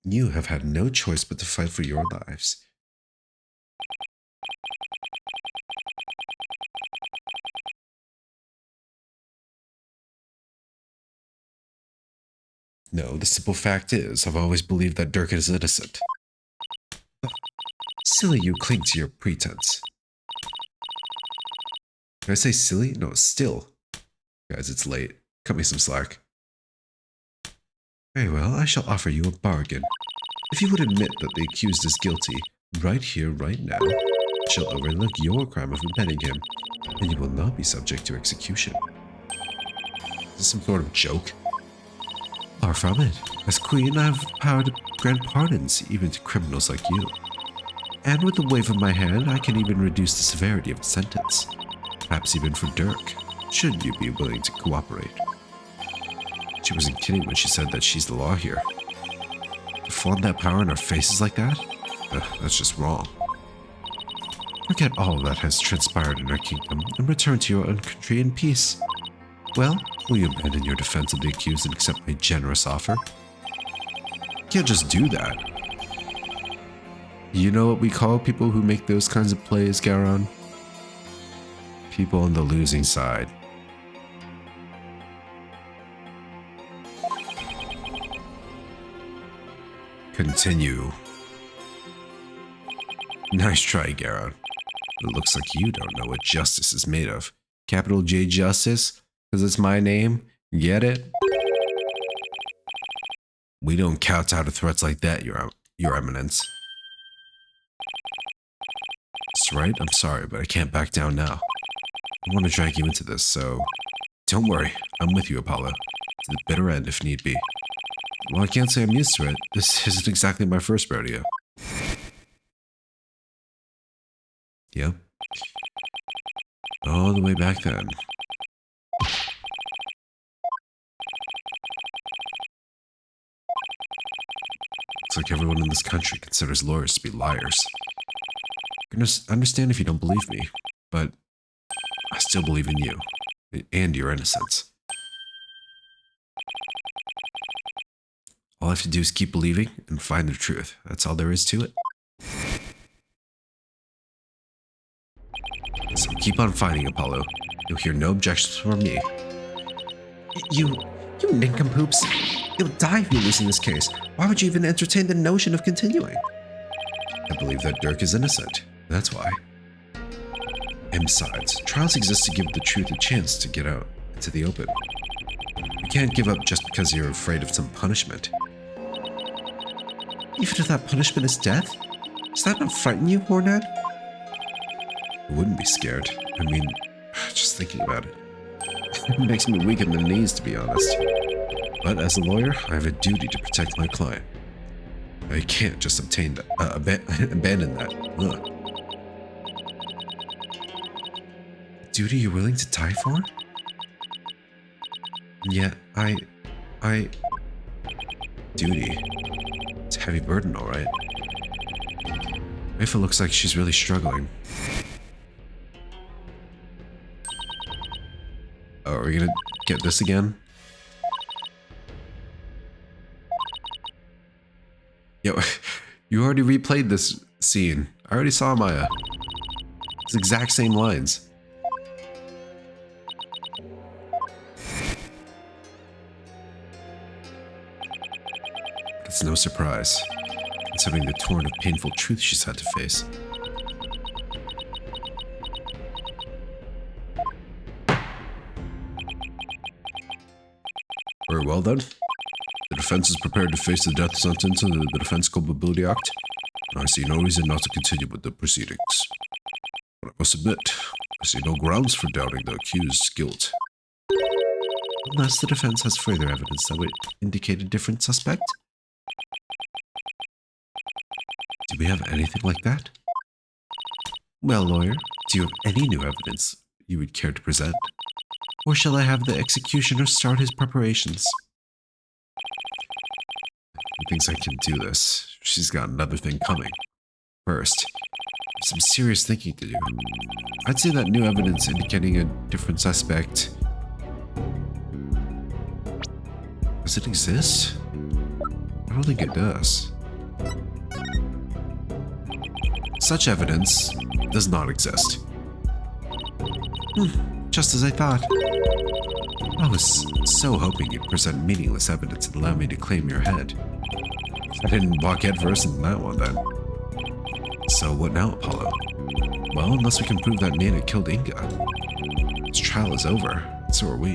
you have had no choice but to fight for your lives. No, the simple fact is, I've always believed that Dirk is innocent. Silly you cling to your pretense. Did I say silly? No, still. Guys, it's late. Cut me some slack. Very well, I shall offer you a bargain. If you would admit that the accused is guilty, right here, right now, I shall overlook your crime of abetting him, and you will not be subject to execution. Is this some sort of joke? Far from it. As queen, I have the power to grant pardons even to criminals like you. And with the wave of my hand, I can even reduce the severity of a sentence. Perhaps even for Dirk, should you be willing to cooperate. She wasn't kidding when she said that she's the law here. To flaunt that power in our faces like that? That's just wrong. Forget all that has transpired in our kingdom and return to your own country in peace. Well, will you abandon your defense of the accused and accept my generous offer? You can't just do that. You know what we call people who make those kinds of plays, Garon? People on the losing side. Continue. Nice try, Garon. It looks like you don't know what justice is made of. Capital J Justice? Because it's my name? Get it? We don't kowtow to threats like that, Your Eminence. That's right, I'm sorry, but I can't back down now. I want to drag you into this, so don't worry, I'm with you, Apollo. To the bitter end if need be. Well, I can't say I'm used to it. This isn't exactly my first rodeo. Yep. All the way back then. Looks like everyone in this country considers lawyers to be liars. I understand if you don't believe me, but I still believe in you and your innocence. All I have to do is keep believing and find the truth. That's all there is to it. So keep on fighting, Apollo. You'll hear no objections from me. You nincompoops. You'll die if you lose in this case. Why would you even entertain the notion of continuing? I believe that Dirk is innocent. That's why. And besides, trials exist to give the truth a chance to get out into the open. You can't give up just because you're afraid of some punishment. Even if that punishment is death? Does that not frighten you, Hornad? I wouldn't be scared. I mean, just thinking about it. It makes me weak in the knees, to be honest. But as a lawyer, I have a duty to protect my client. I can't just abandon that. Ugh. A duty you're willing to die for? And yet, Duty. It's a heavy burden, alright. Rafa looks like she's really struggling. Oh, are we gonna get this again? Yo, you already replayed this scene. I already saw Maya. It's the exact same lines. It's no surprise, considering the torrent of painful truth she's had to face. Very well then. The defense is prepared to face the death sentence under the Defense Culpability Act, and I see no reason not to continue with the proceedings. But I must admit, I see no grounds for doubting the accused's guilt. Unless the defense has further evidence that would indicate a different suspect? Do we have anything like that? Well, lawyer, do you have any new evidence you would care to present? Or shall I have the executioner start his preparations? He thinks I can do this. She's got another thing coming. First, some serious thinking to do. I'd say that new evidence indicating a different suspect. Does it exist? I don't think it does. Such evidence does not exist. Just as I thought. I was so hoping you'd present meaningless evidence and allow me to claim your head. I didn't walk headfirst in that one then. So what now, Apollo? Well, unless we can prove that Nana killed Inga. This trial is over, and so are we.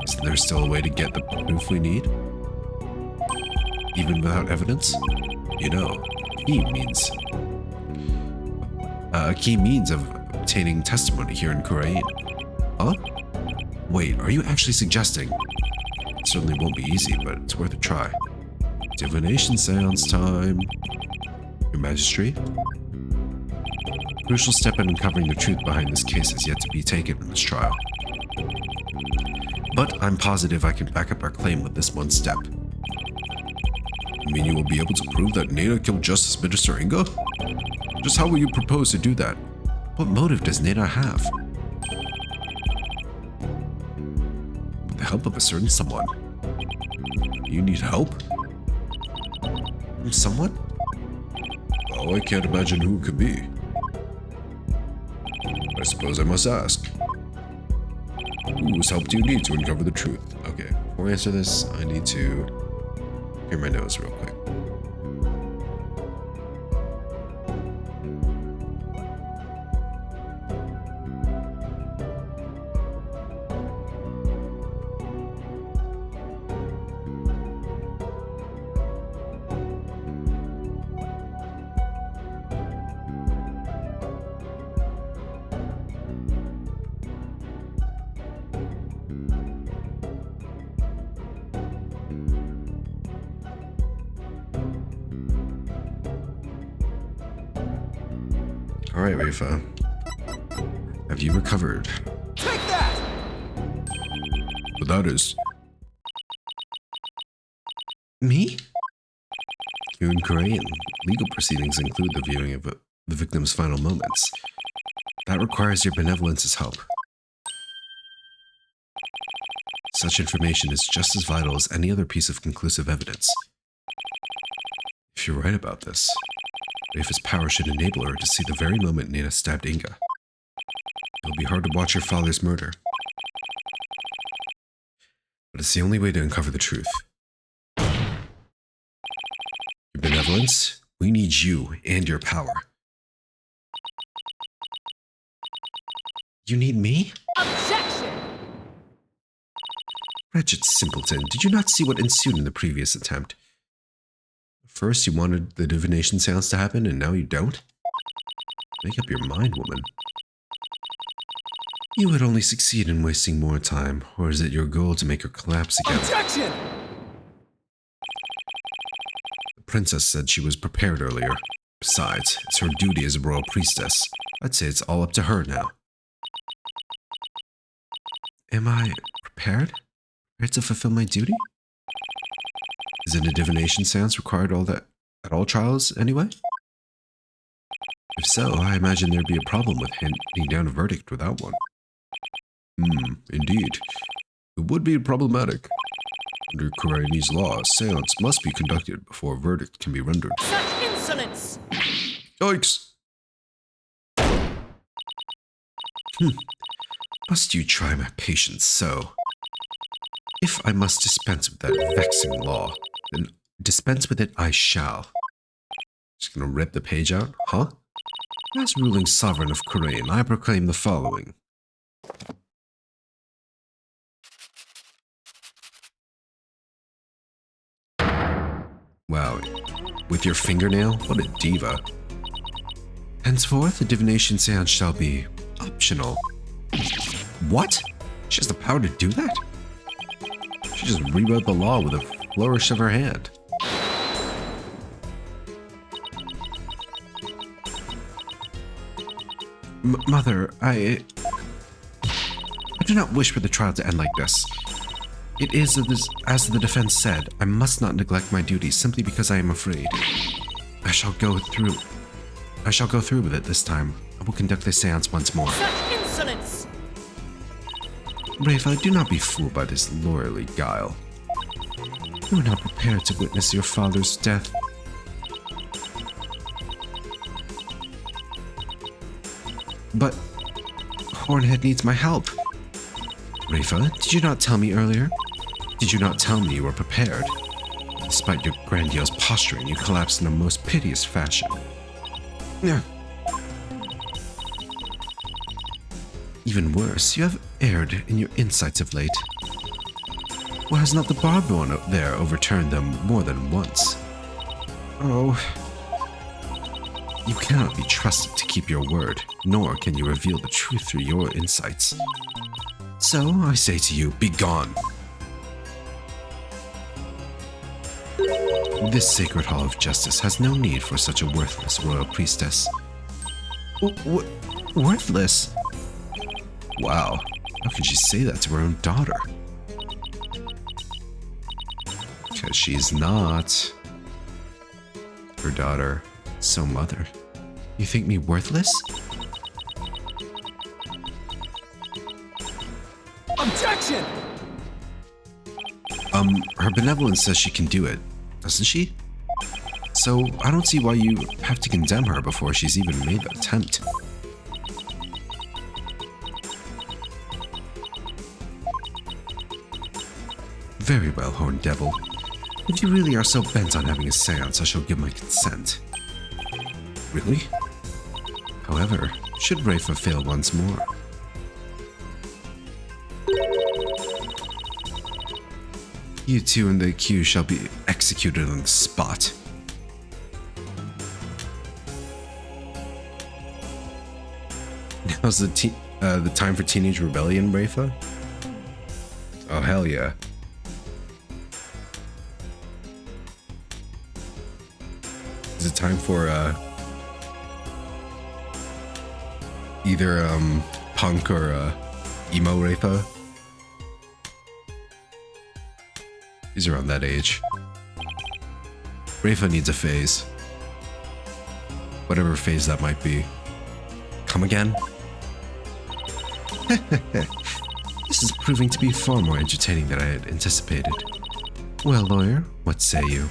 Isn't there still a way to get the proof we need? Even without evidence? You know, a key means of obtaining testimony here in Korean. Huh? Wait, are you actually suggesting? It certainly won't be easy, but it's worth a try. Divination seance time. Your Majesty? Crucial step in uncovering the truth behind this case is yet to be taken in this trial. But I'm positive I can back up our claim with this one step. You mean you will be able to prove that Nana killed Justice Minister Inga? Just how will you propose to do that? What motive does Nana have? With the help of a certain someone. You need help? Someone? Oh, I can't imagine who it could be. I suppose I must ask. Whose help do you need to uncover the truth? Okay, before I answer this, I need to clear my nose real quick. Alright, Rafa. Have you recovered? Take that! But that is... Me? Here in Korean, legal proceedings include the viewing of the victim's final moments. That requires your benevolence's help. Such information is just as vital as any other piece of conclusive evidence. If you're right about this, Rafa's power should enable her to see the very moment Nana stabbed Inga. It'll be hard to watch your father's murder. But it's the only way to uncover the truth. Your benevolence, we need you and your power. You need me? Objection! Wretched simpleton, did you not see what ensued in the previous attempt? First, you wanted the divination seance to happen, and now you don't? Make up your mind, woman. You would only succeed in wasting more time, or is it your goal to make her collapse again? Objection! The princess said she was prepared earlier. Besides, it's her duty as a royal priestess. I'd say it's all up to her now. Am I prepared? Prepared to fulfill my duty? Isn't a divination seance required at all trials anyway? If so, I imagine there'd be a problem with handing down a verdict without one. Indeed. It would be problematic. Under Koreanese law, a seance must be conducted before a verdict can be rendered. Such insolence! Yikes! Must you try my patience so? If I must dispense with that vexing law, then dispense with it I shall. Just gonna rip the page out, huh? As ruling sovereign of Korean, I proclaim the following. Wow, with your fingernail? What a diva. Henceforth, the divination seance shall be optional. What? She has the power to do that? She just rewrote the law with a flourish of her hand. Mother, I do not wish for the trial to end like this. It is, as the defense said, I must not neglect my duties simply because I am afraid. I shall go through with it this time. I will conduct the seance once more. Such insolence! Rafa, do not be fooled by this lawyerly guile. You are not prepared to witness your father's death. But Hornhead needs my help. Rafa, did you not tell me earlier? Did you not tell me you were prepared? Despite your grandiose posturing, you collapsed in a most piteous fashion. Even worse, you have erred in your insights of late. Or has not the barber there overturned them more than once? Oh, you cannot be trusted to keep your word, nor can you reveal the truth through your insights. So I say to you, be gone. This sacred hall of justice has no need for such a worthless royal priestess. Worthless? Wow, how could she say that to her own daughter? Because she's not her daughter, so mother. You think me worthless? Objection! Her benevolence says she can do it, doesn't she? So I don't see why you have to condemn her before she's even made the attempt. Very well, Horned Devil. If you really are so bent on having a seance, I shall give my consent. Really? However, should Rafa fail once more? You two in the queue shall be executed on the spot. Now's the time for teenage rebellion, Rafa? Oh, hell yeah. Is it time for either punk or emo Rafa? He's around that age. Rafa needs a phase. Whatever phase that might be. Come again? This is proving to be far more entertaining than I had anticipated. Well, lawyer, what say you?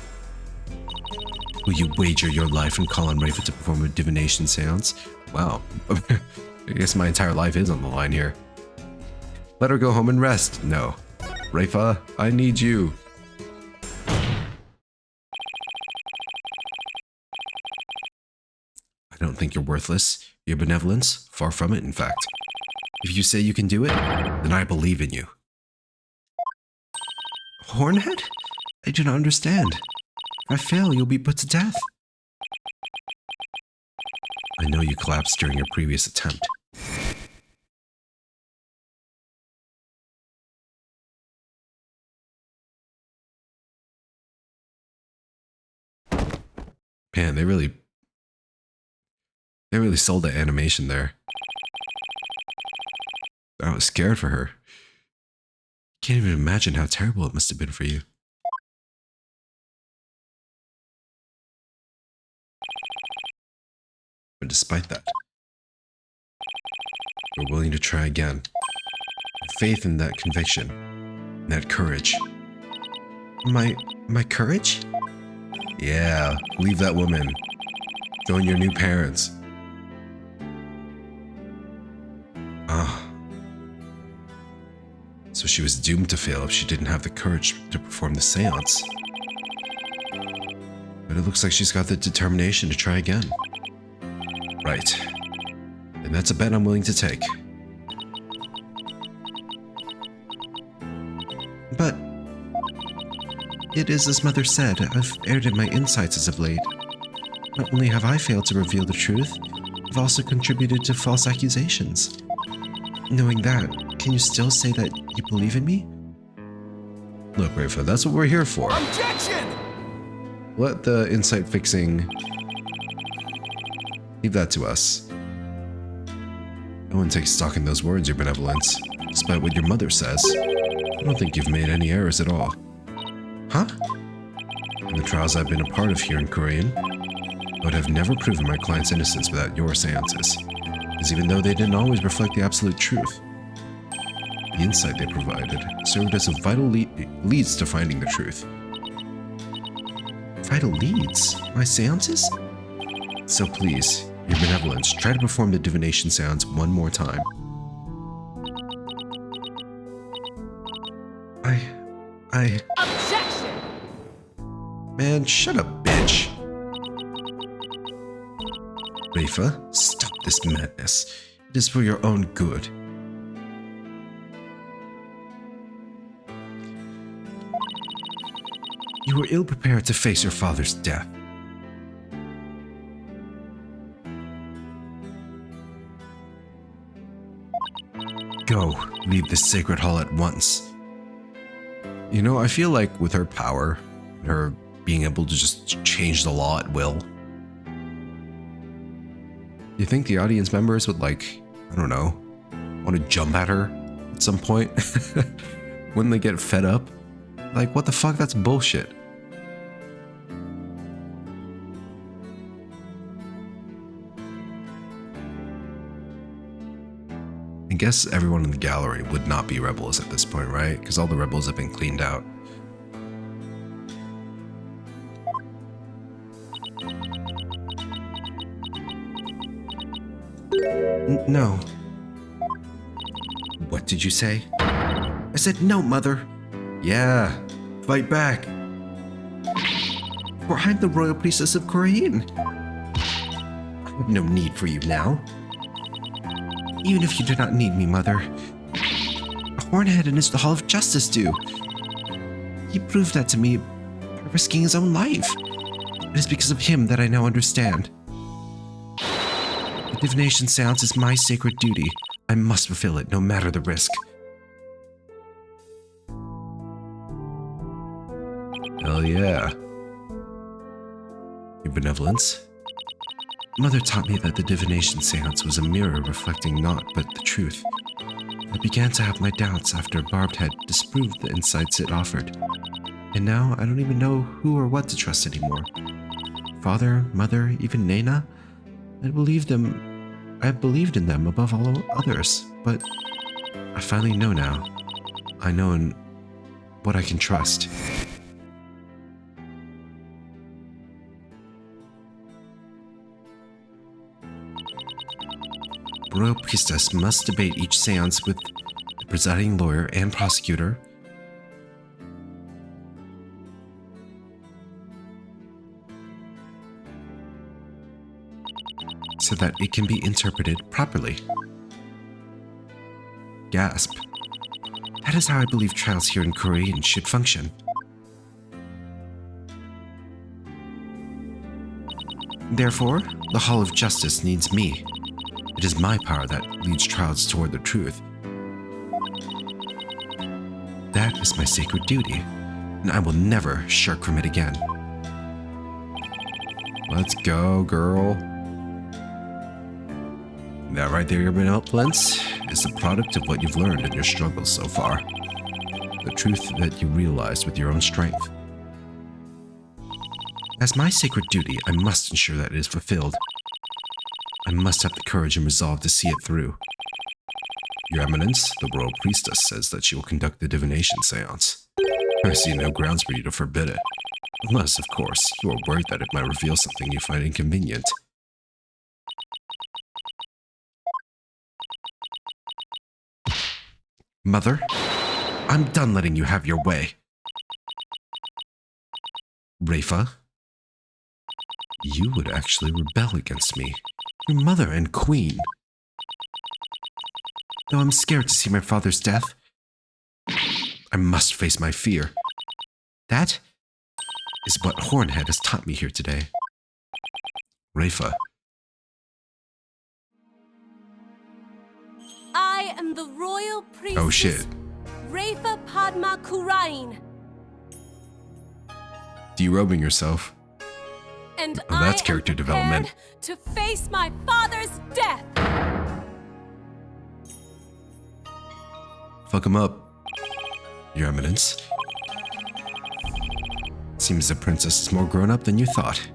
Will you wager your life and call on Rafa to perform a divination seance? Wow. I guess my entire life is on the line here. Let her go home and rest. No. Rafa, I need you. I don't think you're worthless. Your benevolence? Far from it, in fact. If you say you can do it, then I believe in you. Hornhead? I do not understand. If I fail, you'll be put to death. I know you collapsed during your previous attempt. Man, they really sold the animation there. I was scared for her. Can't even imagine how terrible it must have been for you. But despite that, you're willing to try again. Faith in that conviction, and that courage. My courage? Yeah, leave that woman. Join your new parents. So she was doomed to fail if she didn't have the courage to perform the seance. But it looks like she's got the determination to try again. Right. And that's a bet I'm willing to take. But it is as Mother said, I've erred in my insights as of late. Not only have I failed to reveal the truth, I've also contributed to false accusations. Knowing that, can you still say that you believe in me? Look, Rafa, that's what we're here for. Objection! Let the insight fixing... leave that to us. No one takes stock in those words, Your Benevolence. Despite what your mother says, I don't think you've made any errors at all. Huh? In the trials I've been a part of here in Korean, I would have never proven my client's innocence without your seances, because even though they didn't always reflect the absolute truth, the insight they provided served as a vital leads to finding the truth. Vital leads? My seances? So please, Your Benevolence, try to perform the divination seance one more time. Objection! Man, shut up, bitch. Rafa, stop this madness. It is for your own good. You were ill-prepared to face your father's death. Go, leave this sacred hall at once. You know, I feel like with her power, her being able to just change the law at will, you think the audience members would, like, I don't know, want to jump at her at some point? Wouldn't they get fed up? Like, what the fuck? That's bullshit. I guess everyone in the gallery would not be rebels at this point, right? Because all the rebels have been cleaned out. No. What did you say? I said no, Mother. Yeah, fight back. For I'm the royal priestess of Korean. I have no need for you now. Even if you do not need me, Mother. Hornhead and the Hall of Justice do. He proved that to me by risking his own life. It is because of him that I now understand. The divination seance is my sacred duty. I must fulfill it, no matter the risk. Hell yeah. Your Benevolence. Mother taught me that the divination seance was a mirror reflecting naught but the truth. I began to have my doubts after Barbed had disproved the insights it offered. And now I don't even know who or what to trust anymore. Father, Mother, even Nena? I believed in them above all others, but I finally know now. I know in what I can trust. Royal Priestess must debate each seance with the presiding lawyer and prosecutor. So that it can be interpreted properly. Gasp. That is how I believe trials here in Korean should function. Therefore, the Hall of Justice needs me. It is my power that leads trials toward the truth. That is my sacred duty, and I will never shirk from it again. Let's go, girl. That right there, your Benevolence, is the product of what you've learned in your struggles so far. The truth that you realized with your own strength. As my sacred duty, I must ensure that it is fulfilled. I must have the courage and resolve to see it through. Your Eminence, the Royal Priestess says that she will conduct the divination seance. I see no grounds for you to forbid it. Unless, of course, you are worried that it might reveal something you find inconvenient. Mother, I'm done letting you have your way. Rafa, you would actually rebel against me, your mother and queen. Though I'm scared to see my father's death, I must face my fear. That is what Hornhead has taught me here today. Rafa. I am the royal priestess. Oh shit. Rafa Padma Kurain. Derobing yourself. And Oh, that's I character am development. prepared to face my father's death. Fuck him up, Your Eminence. Seems the princess is more grown up than you thought.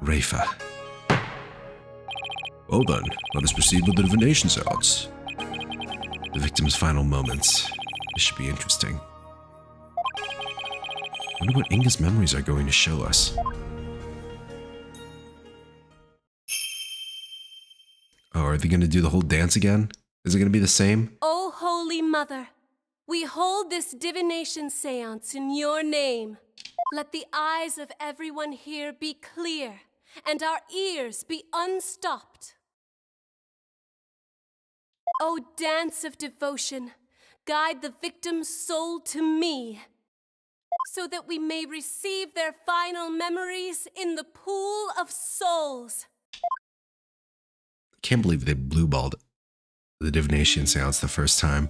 Rafa. Well then, let us proceed with the divination seance. The victim's final moments. This should be interesting. Wonder what Inga's memories are going to show us. Oh, are they going to do the whole dance again? Is it going to be the same? O Holy Mother, we hold this divination seance in your name. Let the eyes of everyone here be clear and our ears be unstopped. O dance of devotion, guide the victim's soul to me, so that we may receive their final memories in the pool of souls. I can't believe they blue-balled the divination seance the first time.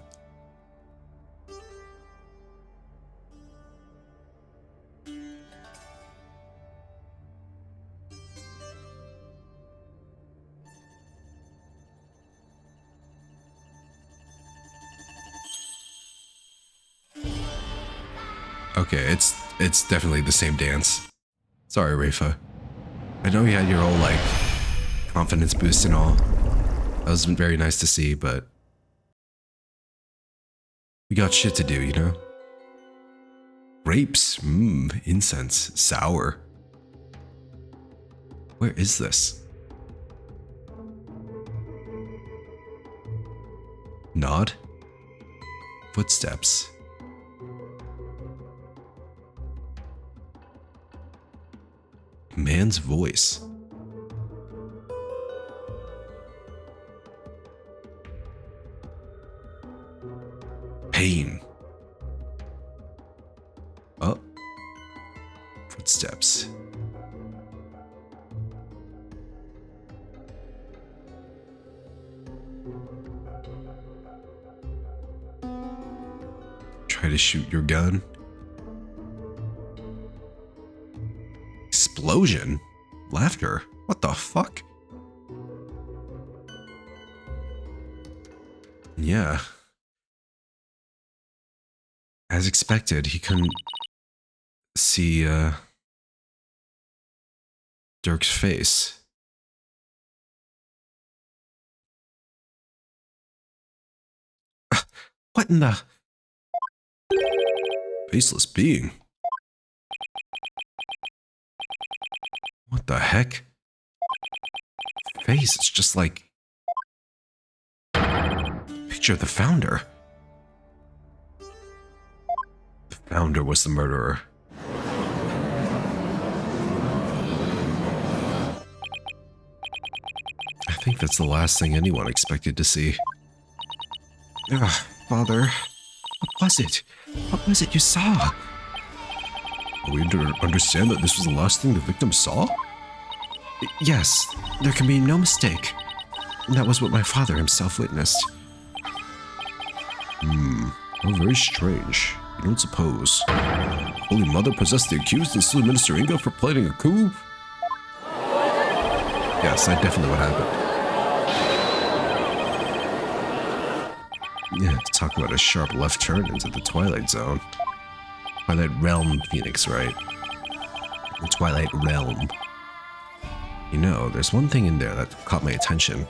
Okay, it's definitely the same dance. Sorry, Rafa. I know you had your whole, like, confidence boost and all. That was very nice to see, but we got shit to do, you know? Grapes, incense, sour. Where is this? Nod? Footsteps. Man's voice. Pain. Oh. Footsteps. Try to shoot your gun. Explosion? Laughter? What the fuck? Yeah. As expected, he couldn't see Dirk's face. What in the... Faceless being. What the heck? Face, it's just like... Picture of the founder. The founder was the murderer. I think that's the last thing anyone expected to see. Ugh, Father, what was it? What was it you saw? Are we to understand that this was the last thing the victim saw? Yes, there can be no mistake. That was what my father himself witnessed. How very strange. You don't suppose Holy Mother possessed the accused and slew Minister Inga for planning a coup? Yes, that definitely what happened. Yeah, talk about a sharp left turn into the Twilight Zone. Twilight Realm, Phoenix, right? The Twilight Realm. You know, there's one thing in there that caught my attention.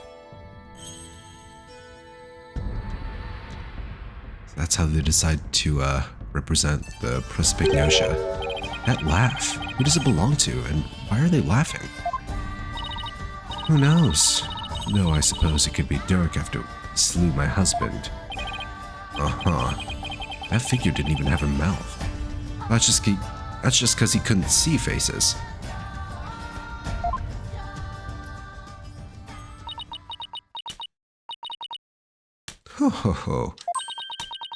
That's how they decide to represent the Prospignosia. That laugh, who does it belong to, and why are they laughing? Who knows? No, I suppose it could be Dirk after he slew my husband. That figure didn't even have a mouth. That's just because he couldn't see faces. Ho ho ho.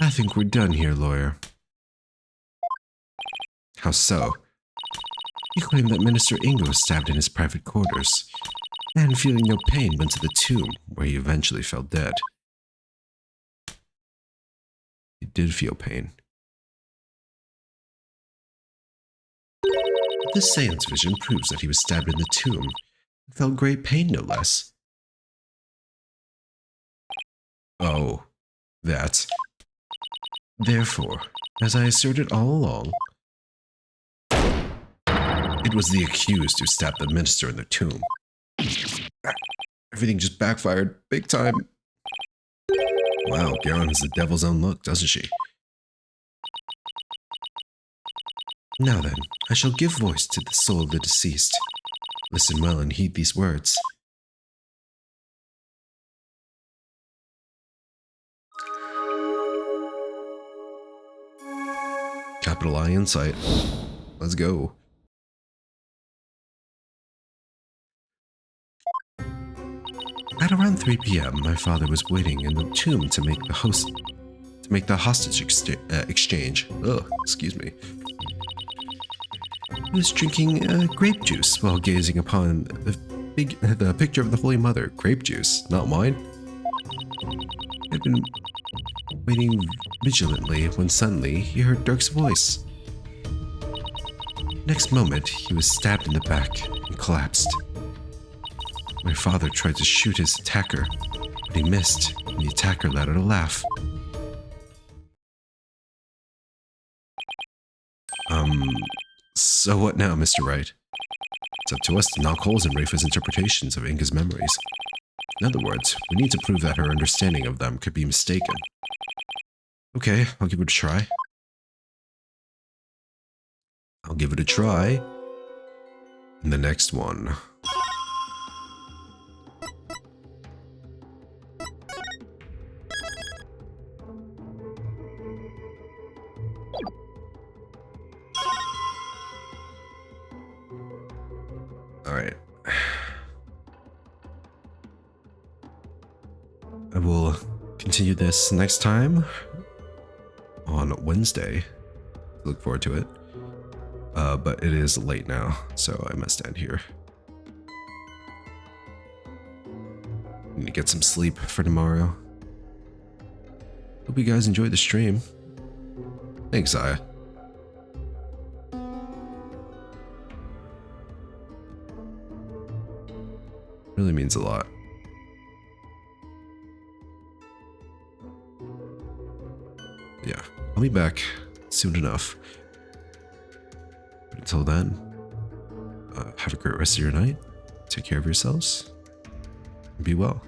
I think we're done here, lawyer. How so? You claim that Minister Inga was stabbed in his private quarters. and feeling no pain went to the tomb, where he eventually fell dead. He did feel pain. This seance vision proves that he was stabbed in the tomb and felt great pain, no less. Oh, that. Therefore, as I asserted all along, it was the accused who stabbed the minister in the tomb. Everything just backfired big time. Wow, Garon has the devil's own look, doesn't she? Now then, I shall give voice to the soul of the deceased. Listen well and heed these words. Capital I insight. Let's go. At around 3 p.m., my father was waiting in the tomb to make the hostage exchange. Ugh, excuse me. He was drinking grape juice while gazing upon the picture of the Holy Mother. Grape juice, not wine. He had been waiting vigilantly when suddenly he heard Dirk's voice. Next moment, he was stabbed in the back and collapsed. My father tried to shoot his attacker, but he missed, and the attacker let out a laugh. So what now, Mr. Wright? It's up to us to knock holes in Rafa's interpretations of Inga's memories. In other words, we need to prove that her understanding of them could be mistaken. Okay, I'll give it a try. I'll give it a try in the next one. Alright. I will continue this next time on Wednesday. Look forward to it. But it is late now, so I must end here. Need to get some sleep for tomorrow. Hope you guys enjoyed the stream. Thanks, Aya. Really means a lot. Yeah, I'll be back soon enough. But until then, have a great rest of your night. Take care of yourselves. And be well.